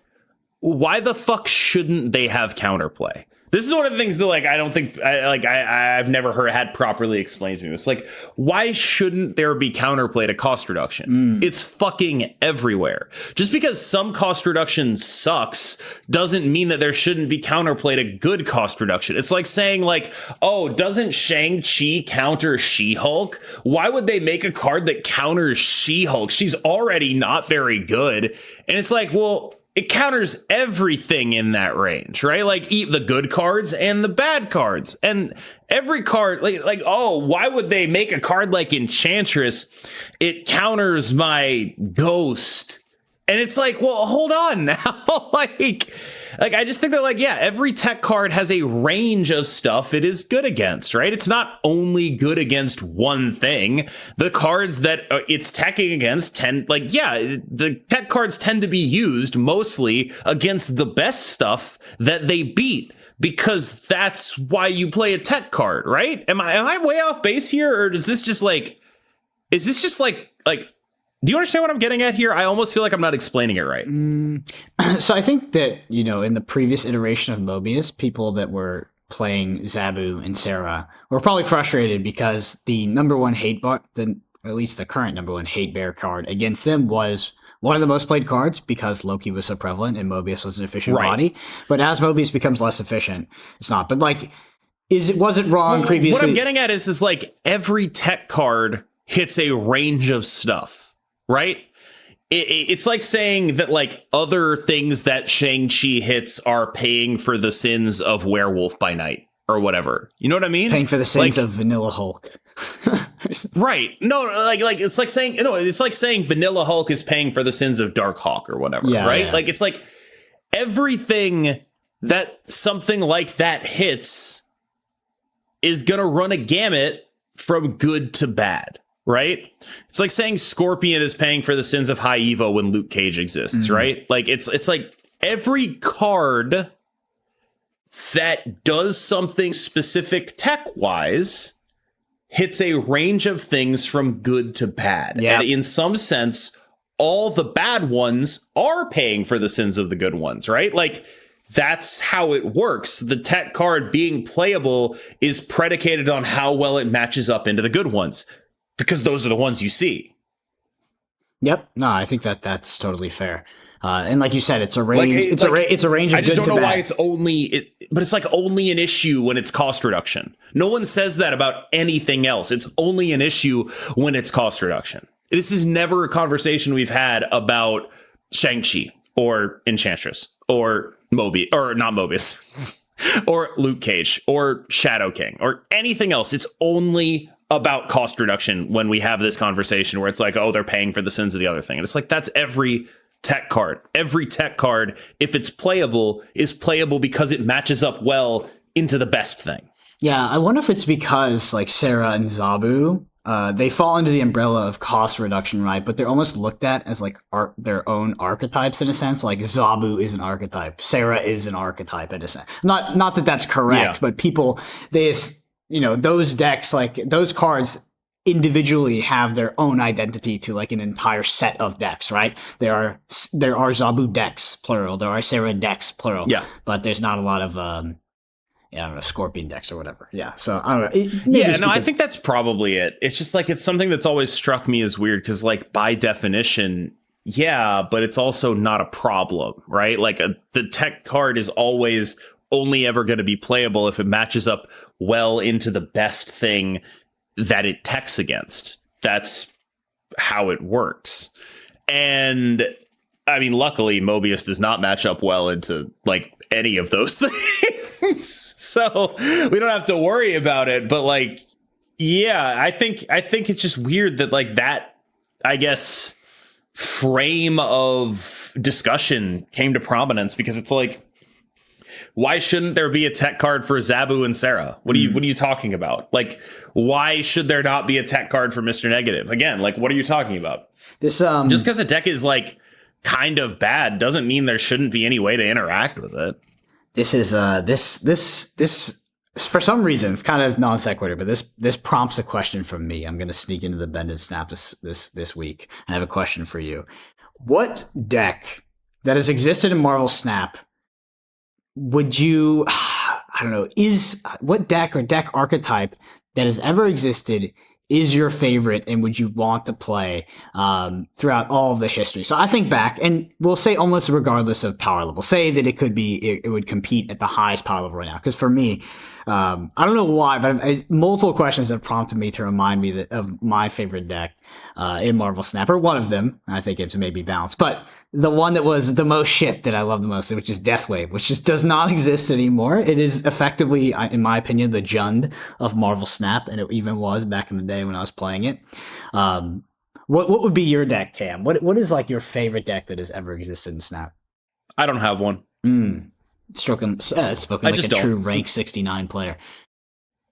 why the fuck shouldn't they have counterplay? This is one of the things that, like, I don't think, I've never had properly explained to me. It's like, why shouldn't there be counterplay to cost reduction? It's fucking everywhere. Just because some cost reduction sucks doesn't mean that there shouldn't be counterplay to good cost reduction. It's like saying, like, oh, doesn't Shang-Chi counter She-Hulk? Why would they make a card that counters She-Hulk? She's already not very good. And it's like, well, it counters everything in that range, right? Like the good cards and the bad cards, and every card. Like, oh, why would they make a card like Enchantress? It counters my Ghost, and it's like, well, hold on now, like I just think that, like, yeah, every tech card has a range of stuff it is good against, right? It's not only good against one thing. The cards that it's teching against the tech cards tend to be used mostly against the best stuff that they beat, because that's why you play a tech card, right? Am I way off base here, or is this just like do you understand what I'm getting at here? I almost feel like I'm not explaining it right. So I think that, in the previous iteration of Mobius, people that were playing Zabu and Sarah were probably frustrated because the number one hate bar, at least the current number one hate bear card against them was one of the most played cards because Loki was so prevalent and Mobius was an efficient body. But as Mobius becomes less efficient, it's not. But like, was it wrong previously? What I'm getting at is like every tech card hits a range of stuff. Right? It's like saying that, like, other things that Shang-Chi hits are paying for the sins of Werewolf by Night or whatever. You know what I mean? Paying for the sins of Vanilla Hulk. Right. No, it's like saying Vanilla Hulk is paying for the sins of Dark Hawk or whatever. Yeah, right? Yeah. Like, it's like everything that something like that hits is going to run a gamut from good to bad. Right? It's like saying Scorpion is paying for the sins of High Evo when Luke Cage exists, right? Like it's like every card that does something specific tech-wise hits a range of things from good to bad. Yep. And in some sense, all the bad ones are paying for the sins of the good ones, right? Like, that's how it works. The tech card being playable is predicated on how well it matches up into the good ones, because those are the ones you see. Yep. No, I think that's totally fair. And like you said, it's a range. It's a range of good to bad. I just don't know why it's but it's like only an issue when it's cost reduction. No one says that about anything else. It's only an issue when it's cost reduction. This is never a conversation we've had about Shang-Chi or Enchantress or Mobius, or not Mobius, or Luke Cage or Shadow King or anything else. It's only about cost reduction when we have this conversation where it's like, oh, they're paying for the sins of the other thing. And it's like, that's every tech card. Every tech card, if it's playable, is playable because it matches up well into the best thing. Yeah, I wonder if it's because, like, Sarah and Zabu, they fall into the umbrella of cost reduction, right? But they're almost looked at as, like, their own archetypes in a sense. Like, Zabu is an archetype. Sarah is an archetype in a sense. Not that that's correct, but people, those decks, like, those cards individually have their own identity to, like, an entire set of decks, right? There are Zabu decks, plural. There are Sarah decks, plural. Yeah. But there's not a lot of, I don't know, Scorpion decks or whatever. Yeah. So, I don't know. I think that's probably it. It's just, like, it's something that's always struck me as weird because, like, by definition, yeah, but it's also not a problem, right? Like, the tech card is always only ever going to be playable if it matches up well into the best thing that it techs against. That's how it works. And I mean, luckily, Mobius does not match up well into like any of those things, so we don't have to worry about it. But like, yeah, I think it's just weird that like that, I guess, frame of discussion came to prominence, because it's like, why shouldn't there be a tech card for Zabu and Sarah? What are you talking about? Like, why should there not be a tech card for Mr. Negative? Again, like, what are you talking about? This just because a deck is like kind of bad doesn't mean there shouldn't be any way to interact with it. This is this for some reason it's kind of non sequitur, but this prompts a question from me. I'm going to sneak into the Bend and Snap this week. I have a question for you. What deck that has existed in Marvel Snap would you, I don't know, what deck or deck archetype that has ever existed is your favorite, and would you want to play throughout all of the history? So I think back, and we'll say almost regardless of power level, say that it would compete at the highest power level right now. Because for me, I don't know why, but multiple questions have prompted me to remind me of my favorite deck in Marvel Snap, or one of them. I think it's maybe Bounce, but the one that was the most shit that I love the most, which is Deathwave, which just does not exist anymore. It is effectively, in my opinion, the Jund of Marvel Snap, and it even was back in the day when I was playing it. What would be your deck, Cam? What is like your favorite deck that has ever existed in Snap? I don't have one. Spoken like a true rank 69 player.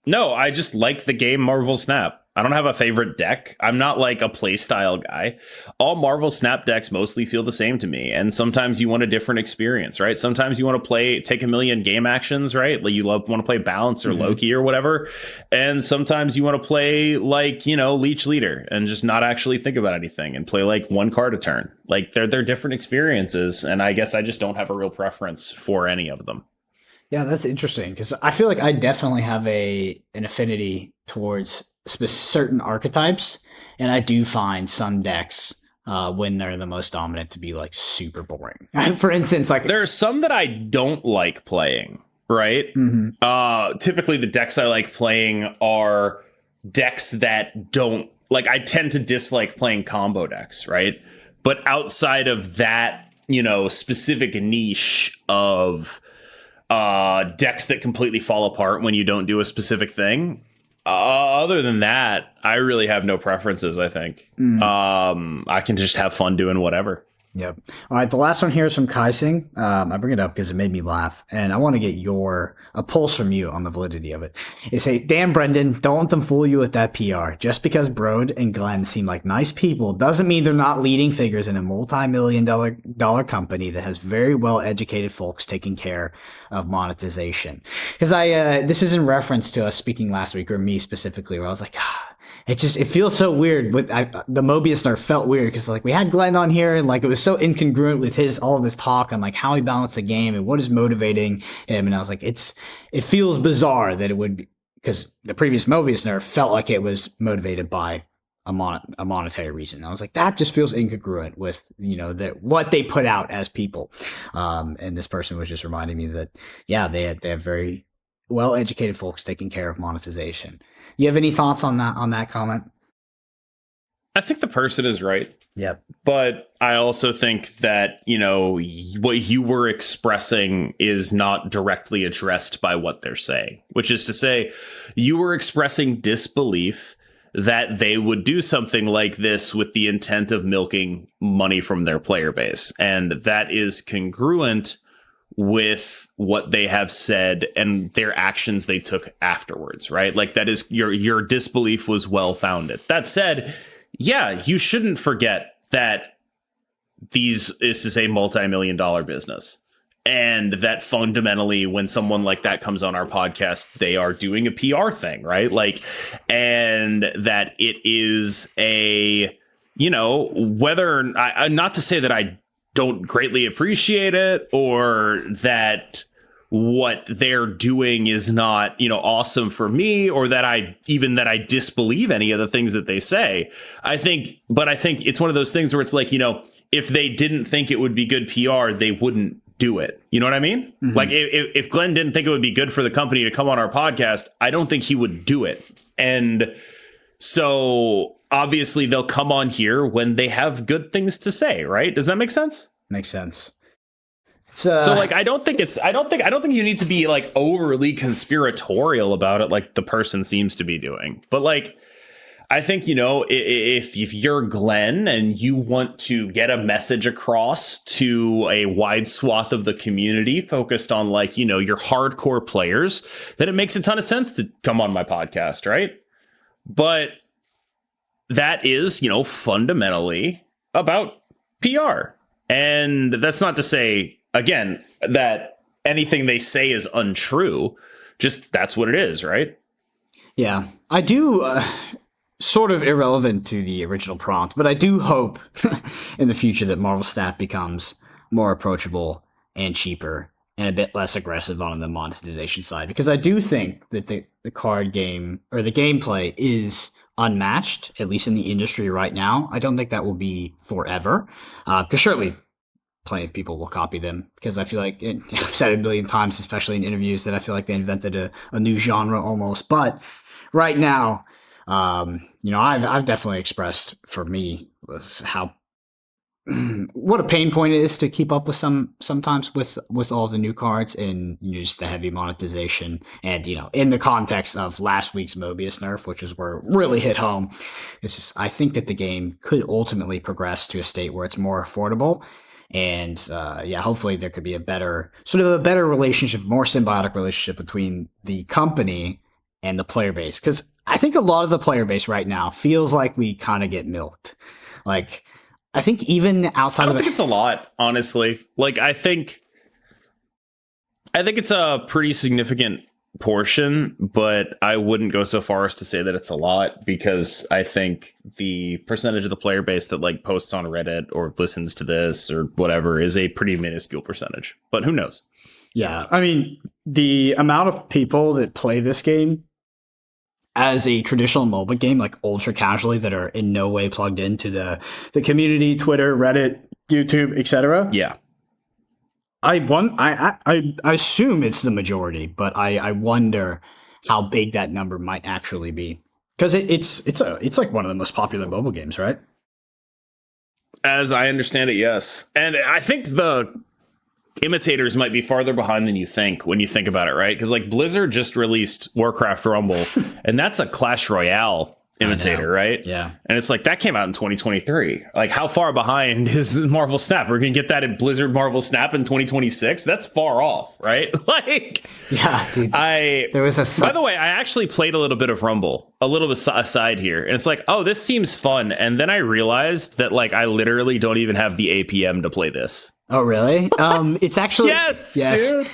No, I just like the game Marvel Snap. I don't have a favorite deck. I'm not like a play style guy. All Marvel Snap decks mostly feel the same to me. And sometimes you want a different experience, right? Sometimes you want to take a million game actions, right? Like you want to play Balance or Loki or whatever. And sometimes you want to play like, Leech Leader and just not actually think about anything and play like one card a turn. Like they're different experiences. And I guess I just don't have a real preference for any of them. Yeah, that's interesting, because I feel like I definitely have an affinity towards certain archetypes, and I do find some decks when they're the most dominant to be like super boring. For instance, like there are some that I don't like playing, right? Typically the decks I like playing are decks that don't like, I tend to dislike playing combo decks, right? But outside of that, specific niche of decks that completely fall apart when you don't do a specific thing, other than that, I really have no preferences. I think I can just have fun doing whatever. Yep. All right. The last one here is from Kaising. I bring it up because it made me laugh, and I want to get a pulse from you on the validity of it. They say, "Damn, Brendan, don't let them fool you with that PR. Just because Brode and Glenn seem like nice people doesn't mean they're not leading figures in a multi-million-dollar company that has very well-educated folks taking care of monetization." Because this is in reference to us speaking last week, or me specifically, where I was like, it feels so weird. The Mobius nerf felt weird because like we had Glenn on here, and like it was so incongruent with all of his talk on like how he balanced the game and what is motivating him. And I was like, it feels bizarre that it would be, because the previous Mobius nerf felt like it was motivated by a monetary reason. I was like, that just feels incongruent with what they put out as people. And this person was just reminding me that they have very well-educated folks taking care of monetization. You have any thoughts on that comment? I think the person is right. Yep. But I also think that, what you were expressing is not directly addressed by what they're saying, which is to say you were expressing disbelief that they would do something like this with the intent of milking money from their player base. And that is congruent with what they have said and their actions they took afterwards, right? Like that is your disbelief was well founded. That said, you shouldn't forget that this is a multi-million-dollar business, and that fundamentally when someone like that comes on our podcast, they are doing a PR thing, right? Like, and that it is whether not to say that I don't greatly appreciate it, or that what they're doing is not, awesome for me, or that I disbelieve any of the things that they say. I think it's one of those things where it's like, if they didn't think it would be good PR, they wouldn't do it. You know what I mean? Mm-hmm. Like if Glenn didn't think it would be good for the company to come on our podcast, I don't think he would do it. And so obviously they'll come on here when they have good things to say, right? Does that make sense? Makes sense. So like I don't think you need to be like overly conspiratorial about it like the person seems to be doing. But like I think, you know, if you're Glenn and you want to get a message across to a wide swath of the community focused on like, you know, your hardcore players, then it makes a ton of sense to come on my podcast, right? But that is, you know, fundamentally about PR. And that's not to say, again, that anything they say is untrue. Just that's what it is, right? Yeah, I do. Sort of irrelevant to the original prompt, but I do hope in the future that Marvel Snap becomes more approachable and cheaper and a bit less aggressive on the monetization side, because I do think that the card game or the gameplay is unmatched, at least in the industry right now. I don't think that will be forever, because surely plenty of people will copy them, because I feel like, I've said it a million times, especially in interviews, that I feel like they invented a new genre almost. But right now, you know, I've definitely expressed for me was how what a pain point it is to keep up with sometimes with all the new cards and, you know, just the heavy monetization. And, you know, in the context of last week's Mobius nerf, which is where it really hit home, it's just, I think that the game could ultimately progress to a state where it's more affordable. And yeah, hopefully there could be a better relationship, more symbiotic relationship between the company and the player base. Because I think a lot of the player base right now feels like we kind of get milked. Like, I think even outside I don't think it's a lot, honestly. Like, I think it's a pretty significant portion, but I wouldn't go so far as to say that it's a lot, because I think the percentage of the player base that like posts on Reddit or listens to this or whatever is a pretty minuscule percentage. But who knows? Yeah, I mean, the amount of people that play this game as a traditional mobile game, like ultra casually, that are in no way plugged into the community, Twitter, Reddit, YouTube, etc. Yeah. I assume it's the majority, but I wonder how big that number might actually be, because it's like one of the most popular mobile games, right? As I understand it, yes. And I think the imitators might be farther behind than you think when you think about it, right? Because like Blizzard just released Warcraft Rumble, and that's a Clash Royale imitator, right? Yeah. And it's like that came out in 2023. Like, how far behind is Marvel Snap? We're gonna get that in Blizzard Marvel Snap in 2026. That's far off, right? Like, yeah, dude. By the way, I actually played a little bit of Rumble, a little bit aside here, and it's like, oh, this seems fun. And then I realized that like I literally don't even have the APM to play this. Oh, really? It's actually yes. Dude.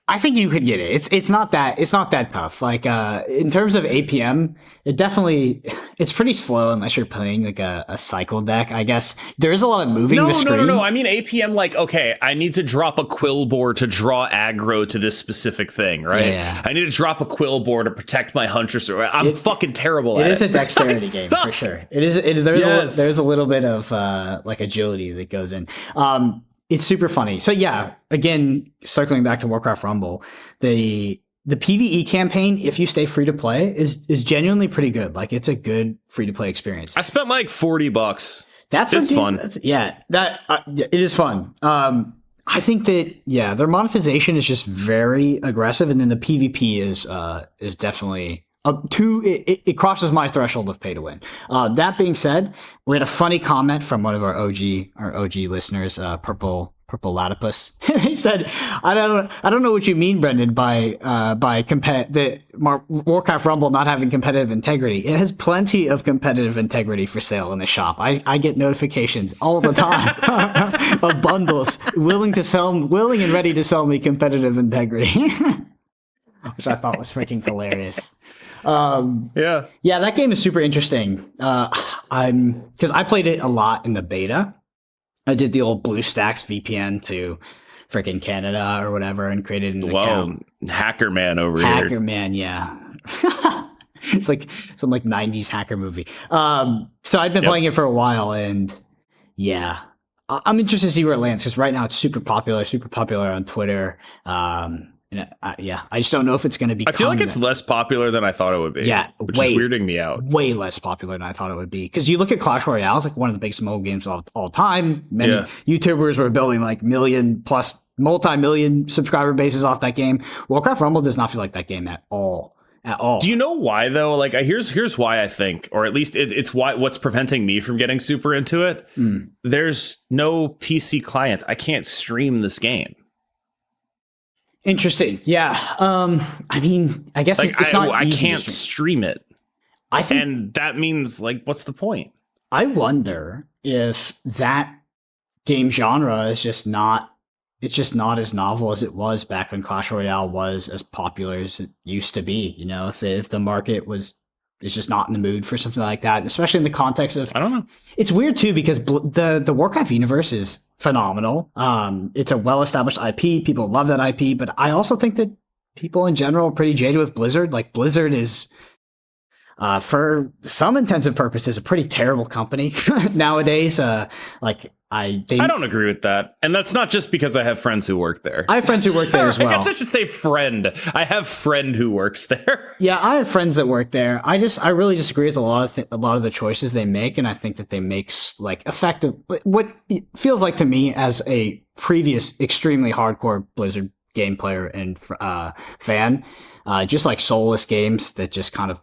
I think you could get it. It's not that tough. Like in terms of APM, it's pretty slow unless you're playing like a cycle deck. I guess there is a lot of moving the screen. No. I mean APM, like, okay, I need to drop a quill board to draw aggro to this specific thing, right? Yeah. I need to drop a quill board to protect my huntress. I'm fucking terrible at it. It is a dexterity game for sure. There's a little bit of like agility that goes in. It's super funny. So yeah, again, circling back to Warcraft Rumble, the PvE campaign, if you stay free to play, is genuinely pretty good. Like, it's a good free to play experience. I spent like $40. It's fun. It is fun. I think that their monetization is just very aggressive, and then the PvP is definitely it crosses my threshold of pay to win. That being said, we had a funny comment from one of our OG listeners, Purple Platypus. He said, "I don't know what you mean, Brendan, by Warcraft Rumble not having competitive integrity. It has plenty of competitive integrity for sale in the shop. I get notifications all the time of bundles willing and ready to sell me competitive integrity." Which I thought was freaking hilarious. Yeah, that game is super interesting. Because I played it a lot in the beta. I did the old BlueStacks VPN to freaking Canada or whatever and created an account. Hacker man over here. Hacker man, yeah. It's like some like 90s hacker movie. So I'd been playing it for a while, and I'm interested to see where it lands, because right now it's super popular on Twitter. And And yeah, I just don't know if it's going to be. I feel like it's less popular than I thought it would be. Yeah, which is weirding me out. Way less popular than I thought it would be. Because you look at Clash Royale, it's like one of the biggest mobile games of all time. Many YouTubers were building like million plus, multi-million subscriber bases off that game. Warcraft Rumble does not feel like that game at all. At all. Do you know why though? Like, here's why I think, or at least it's what's preventing me from getting super into it. There's no PC client. I can't stream this game. Interesting. Yeah. I mean, I guess like, it's not. I easy can't to stream it. I think, and that means like, what's the point? I wonder if that game genre is just not. It's just not as novel as it was back when Clash Royale was as popular as it used to be. You know, if the market is just not in the mood for something like that, especially in the context of, I don't know. It's weird too because the Warcraft universe is phenomenal. It's a well-established IP. People love that IP, but I also think that people in general are pretty jaded with Blizzard. Like Blizzard is, for some intensive purposes, a pretty terrible company nowadays. I don't agree with that. And that's not just because I have friends who work there. I have friends who work there as well. I guess I should say friend. I have friend who works there. Yeah, I have friends that work there. I really disagree with a lot of the choices they make, and I think that they make like effective what it feels like to me as a previous extremely hardcore Blizzard game player and fan, just like soulless games that just kind of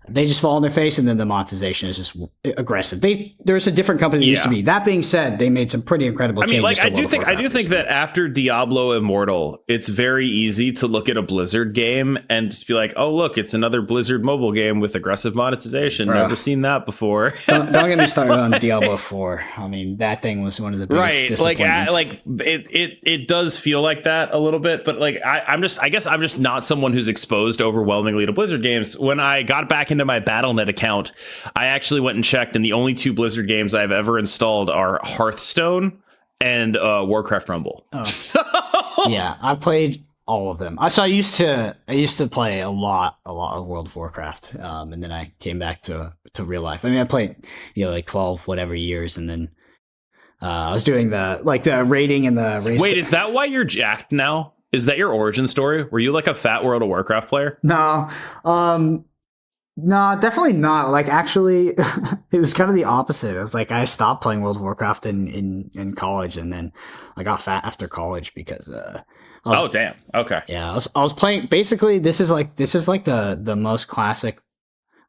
they just fall on their face, and then the monetization is just aggressive. There's a different company that used to be. That being said, they made some pretty incredible changes. Like I do think that after Diablo Immortal, it's very easy to look at a Blizzard game and just be like, oh look, it's another Blizzard mobile game with aggressive monetization. Never seen that before. don't get me started on Diablo 4. I mean, that thing was one of the biggest disappointments. It does feel like that a little bit, but like I guess I'm just not someone who's exposed overwhelmingly to Blizzard games. When I got back into my Battle.net account, I actually went and checked, and the only two Blizzard games I've ever installed are Hearthstone and Warcraft Rumble. Yeah, I played all of them. I used to play a lot of World of Warcraft, and then I came back to real life. I mean, I played like 12 whatever years, and then I was doing the rating and the race. Wait, is that why you're jacked now? Is that your origin story? Were you like a fat World of Warcraft player? No. No, definitely not. Like, actually, it was kind of the opposite. It was like I stopped playing World of Warcraft in college, and then I got fat after college because oh damn. Okay. Yeah, I was playing. Basically, this is like the most classic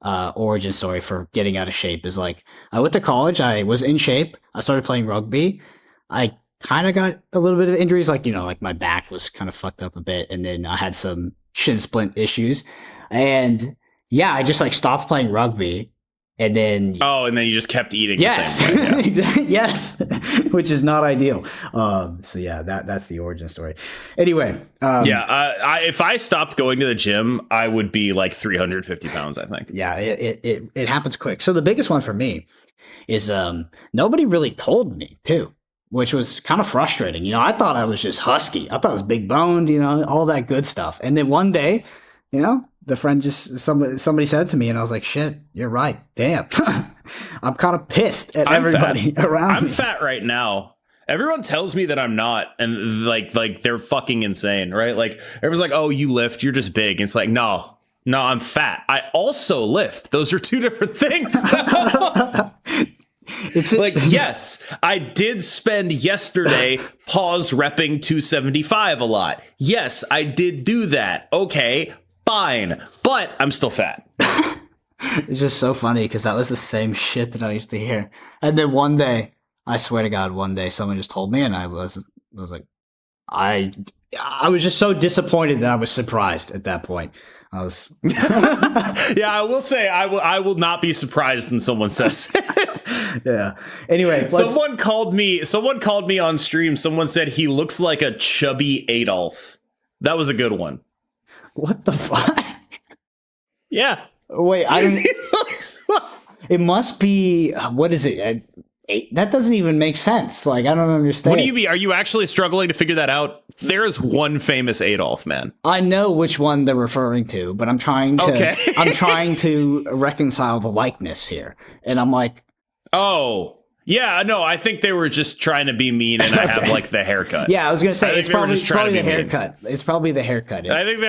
origin story for getting out of shape. Is like I went to college, I was in shape, I started playing rugby, I kind of got a little bit of injuries, like like my back was kind of fucked up a bit, and then I had some shin splint issues, and yeah, I just like stopped playing rugby, and then you just kept eating. Yes, the same way. Yeah. Yes, which is not ideal. So yeah, that's the origin story. Anyway, if I stopped going to the gym, I would be like 350 pounds. I think. Yeah, it happens quick. So the biggest one for me is nobody really told me too, which was kind of frustrating. I thought I was just husky. I thought I was big boned. All that good stuff. And then one day, the friend somebody said it to me, and I was like, shit, you're right. Damn. I'm kind of pissed at everybody around me. I'm fat right now. Everyone tells me that I'm not, and like they're fucking insane, right? Like everyone's like, oh, you lift, you're just big. And it's like, no, I'm fat. I also lift. Those are two different things. It's like, yes, I did spend yesterday pause repping 275 a lot. Yes, I did do that. Okay, fine, but I'm still fat. It's just so funny because that was the same shit that I used to hear. And then one day, I swear to God, one day someone just told me, and I was like, I was just so disappointed that I was surprised at that point. I was. Yeah, I will say I will not be surprised when someone says it. Yeah. Anyway, someone called me on stream. Someone said he looks like a chubby Adolf. That was a good one. What the fuck? Yeah. Wait, it must be, what is it? That doesn't even make sense. Like, I don't understand. What do you mean? Are you actually struggling to figure that out? There's one famous Adolf, man. I know which one they're referring to, but I'm trying to reconcile the likeness here. And I'm like, oh, Yeah, no, I think they were just trying to be mean, and I have like the haircut. Yeah, I was gonna say it's probably the mean. haircut. It's probably the haircut. Yeah. I think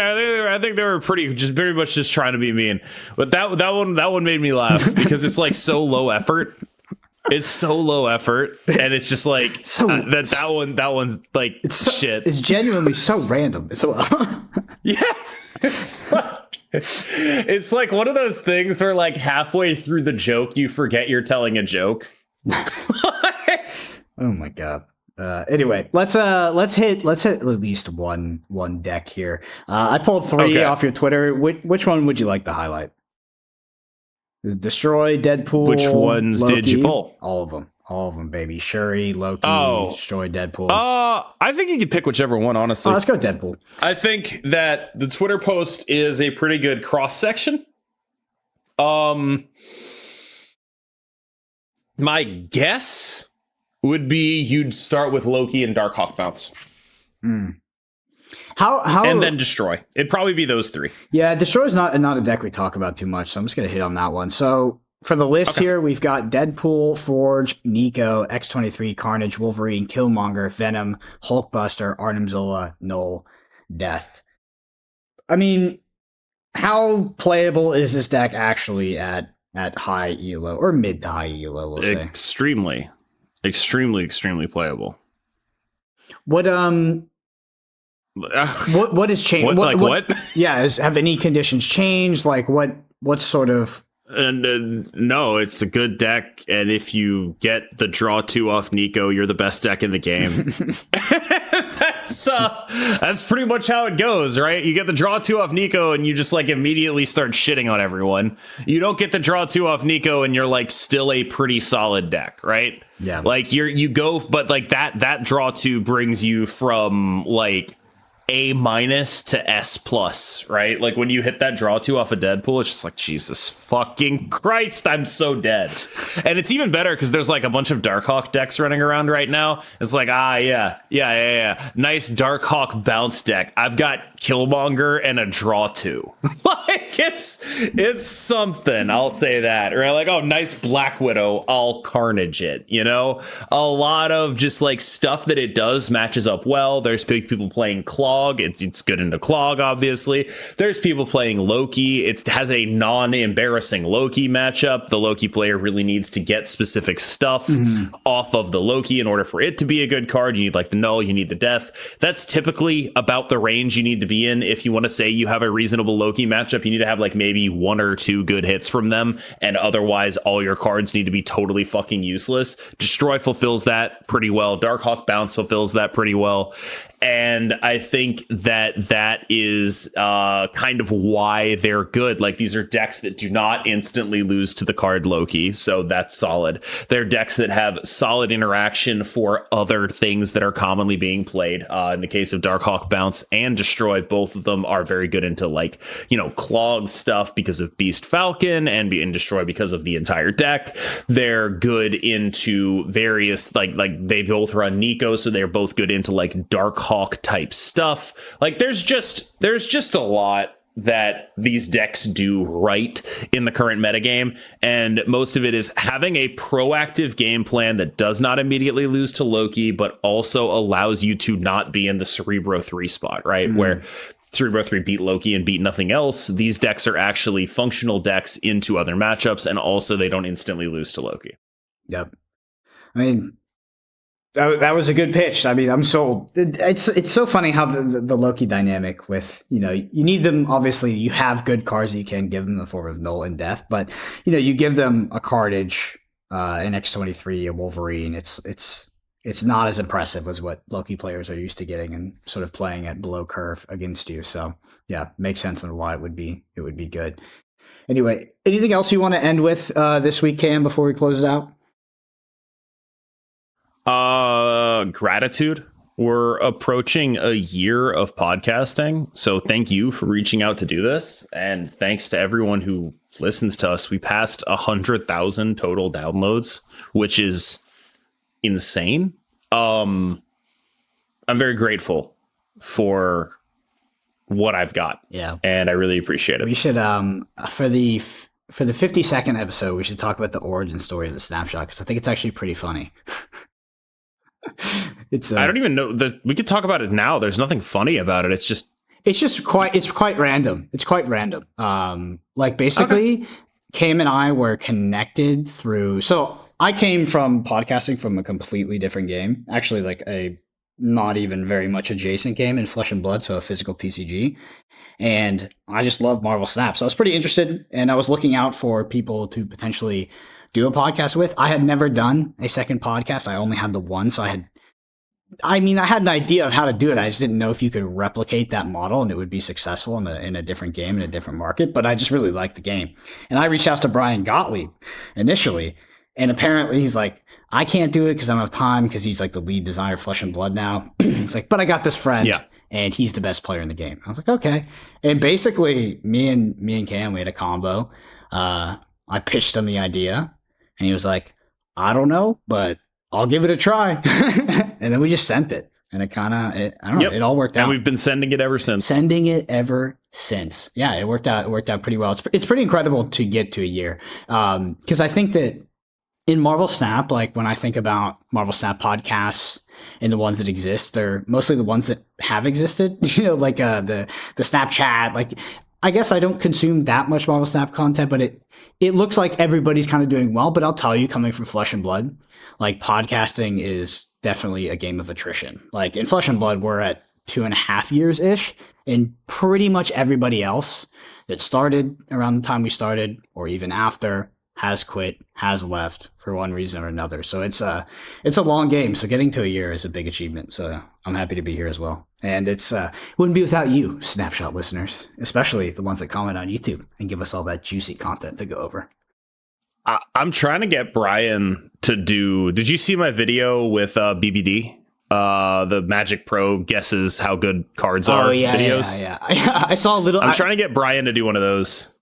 they were very much just trying to be mean. But that one made me laugh because it's like so low effort. It's so low effort, and it's just like that one like shit. It's genuinely so random. So yeah, it's like one of those things where like halfway through the joke you forget you're telling a joke. Oh my god. Anyway, let's hit at least one deck here. I pulled three off your Twitter. Which one would you like to highlight? Destroy, Deadpool. Which ones Loki? did you pull? All of them, baby. Shuri, Loki, Destroy, Deadpool. I think you could pick whichever one, honestly. Let's go Deadpool. I think that the Twitter post is a pretty good cross section. My guess would be you'd start with Loki and Darkhawk Bounce. How and then Destroy. It'd probably be those three. Yeah, Destroy is not a deck we talk about too much, so I'm just gonna hit on that one. So for the list here, we've got Deadpool, Forge, Nico, X-23, Carnage, Wolverine, Killmonger, Venom, Hulkbuster, Arnim Zola, Null, Death. I mean, how playable is this deck actually at high elo or mid to high elo? We'll say extremely playable. What has changed? What? Yeah, have any conditions changed? Like what sort of? And no, it's a good deck, and if you get the draw 2 off Nico, you're the best deck in the game. That's pretty much how it goes, right? You get the draw 2 off Nico, and you just like immediately start shitting on everyone. You don't get the draw 2 off Nico, and you're like still a pretty solid deck, right? Yeah, like you go, but like that draw 2 brings you from like A- to S+, right? Like when you hit that draw 2 off of Deadpool, it's just like, Jesus fucking Christ, I'm so dead. And it's even better because there's like a bunch of Darkhawk decks running around right now. It's like, yeah. Nice Darkhawk bounce deck. I've got Killmonger and a draw 2. Like it's something, I'll say that. Or like, oh, nice Black Widow, I'll Carnage it, you know? A lot of just like stuff that it does matches up well. There's big people playing Clog. It's good into Clog, obviously. There's people playing Loki. It has a non-embarrassing Loki matchup. The Loki player really needs to get specific stuff off of the Loki in order for it to be a good card. You need like the Null, you need the Death. That's typically about the range you need to be in. If you want to say you have a reasonable Loki matchup, you need to have like maybe 1 or 2 good hits from them, and otherwise all your cards need to be totally fucking useless. Destroy fulfills that pretty well. Darkhawk Bounce fulfills that pretty well. And I think that is kind of why they're good. Like, these are decks that do not instantly lose to the card Loki, so that's solid. They're decks that have solid interaction for other things that are commonly being played. In the case of Darkhawk Bounce and Destroy, both of them are very good into, like, you know, Clog stuff because of Beast Falcon, and Destroy because of the entire deck. They're good into various, like they both run Nico, so they're both good into like Darkhawk type stuff. Like there's just a lot that these decks do right in the current metagame, and most of it is having a proactive game plan that does not immediately lose to Loki, but also allows you to not be in the Cerebro 3 spot, right? Where Cerebro 3 beat Loki and beat nothing else. These decks are actually functional decks into other matchups, and also they don't instantly lose to Loki. Yep. I mean, that was a good pitch. I mean, I'm sold. It's so funny how the Loki dynamic with, you know, you need them. Obviously, you have good cards that you can give them in the form of Null and Death, but you know, you give them a Carnage, an X-23, a Wolverine. It's not as impressive as what Loki players are used to getting and sort of playing at below curve against you. So yeah, makes sense on why it would be good. Anyway, anything else you want to end with this week, Cam, before we close it out? Gratitude. We're approaching a year of podcasting, so thank you for reaching out to do this, and thanks to everyone who listens to us. We passed 100,000 total downloads, which is insane. I'm very grateful for what I've got. Yeah, and I really appreciate it. We should for for the 52nd episode, we should talk about the origin story of the Snapshot because I think it's actually pretty funny. I don't even know. We could talk about it now. There's nothing funny about it. It's quite random. It's quite random. Like basically, Cam and I were connected through. So I came from podcasting from a completely different game. Actually, like a not even very much adjacent game in Flesh and Blood, so a physical TCG. And I just love Marvel Snap. So I was pretty interested, and I was looking out for people to potentially do a podcast with. I had never done a second podcast. I only had the one, so I had an idea of how to do it. I just didn't know if you could replicate that model and it would be successful in a different game, in a different market. But I just really liked the game. And I reached out to Brian Gottlieb initially. And apparently he's like, I can't do it because I don't have time, because he's like the lead designer of Flesh and Blood now. It's like, but I got this friend and he's the best player in the game. I was like, okay. And basically me and Cam, we had a combo. I pitched him the idea and he was like, I don't know, but I'll give it a try. And then we just sent it. And it it all worked out. And we've been sending it ever since. Yeah, it worked out pretty well. It's pretty incredible to get to a year. Because I think that in Marvel Snap, like when I think about Marvel Snap podcasts and the ones that exist, they're mostly the ones that have existed, like the Snapchat. Like, I guess I don't consume that much Marvel Snap content, but it looks like everybody's kind of doing well. But I'll tell you, coming from Flesh and Blood, like podcasting is definitely a game of attrition. Like in Flesh and Blood, we're at 2.5 years ish, and pretty much everybody else that started around the time we started or even after has quit, has left for one reason or another. So it's a long game. So getting to a year is a big achievement. So I'm happy to be here as well. And it wouldn't be without you, Snapshot listeners, especially the ones that comment on YouTube and give us all that juicy content to go over. I'm trying to get Brian to do. Did you see my video with BBD? The Magic Pro guesses how good cards are videos. Yeah. I saw a little. I'm trying to get Brian to do one of those.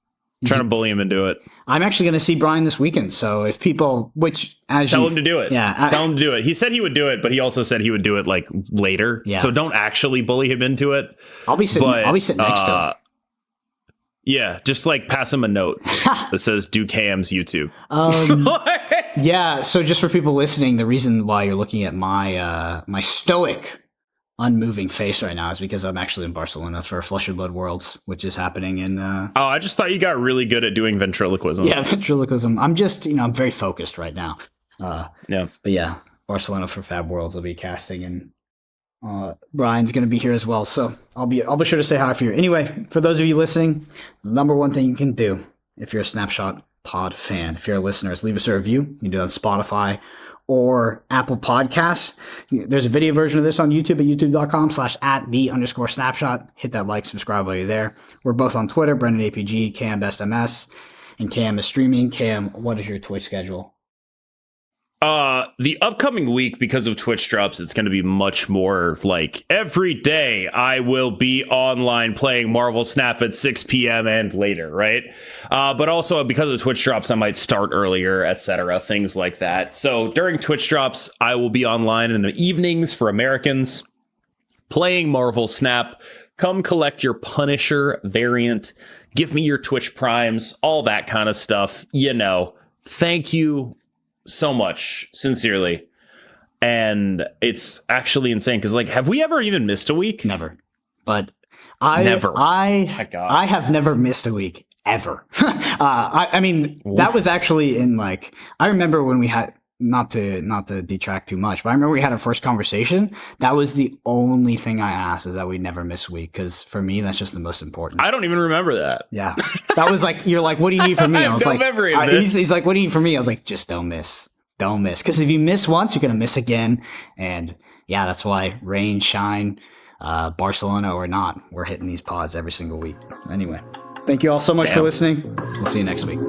I'm trying to bully him into it. I'm actually going to see Brian this weekend. So if people, tell him to do it. Yeah. Tell him to do it. He said he would do it, but he also said he would do it like later. Yeah. So don't actually bully him into it. I'll be sitting next to him. Yeah. Just like pass him a note that says do Cam's YouTube. Yeah. So just for people listening, the reason why you're looking at my stoic, unmoving face right now is because I'm actually in Barcelona for Flesh and Blood Worlds, which is happening in I just thought you got really good at doing ventriloquism. Yeah, ventriloquism. I'm just, I'm very focused right now. Yeah. But yeah, Barcelona for Fab Worlds will be casting, and Brian's going to be here as well. So I'll be sure to say hi for you. Anyway, for those of you listening, the number one thing you can do if you're a Snapshot Pod fan, if you're a listener, is leave us a review. You can do it on Spotify or Apple Podcasts. There's a video version of this on YouTube at youtube.com/@the_snapshot. Hit that like, subscribe while you're there. We're both on Twitter, Brendan APG, Cam Best MS, and Cam is streaming. Cam, what is your Twitch schedule? The upcoming week, because of Twitch drops, it's going to be much more like every day I will be online playing Marvel Snap at 6 p.m. and later, right? But also because of Twitch drops, I might start earlier, etc., things like that. So during Twitch drops, I will be online in the evenings for Americans playing Marvel Snap. Come collect your Punisher variant. Give me your Twitch primes, all that kind of stuff. Thank you so much, sincerely. And it's actually insane because, like, have we ever even missed a week? Never. But I have never missed a week ever. I mean, that was actually in, like, I remember when we had, not to detract too much, but I remember we had our first conversation. That was the only thing I asked, is that we never miss a week, because for me, that's just the most important. I don't even remember that. Yeah, that was like, you're like, what do you need from me? I was like, he's like, what do you need from me? I was like, just don't miss, because if you miss once, you're gonna miss again. And yeah, that's why rain, shine, Barcelona or not, we're hitting these pods every single week. Anyway, thank you all so much for listening. We'll see you next week.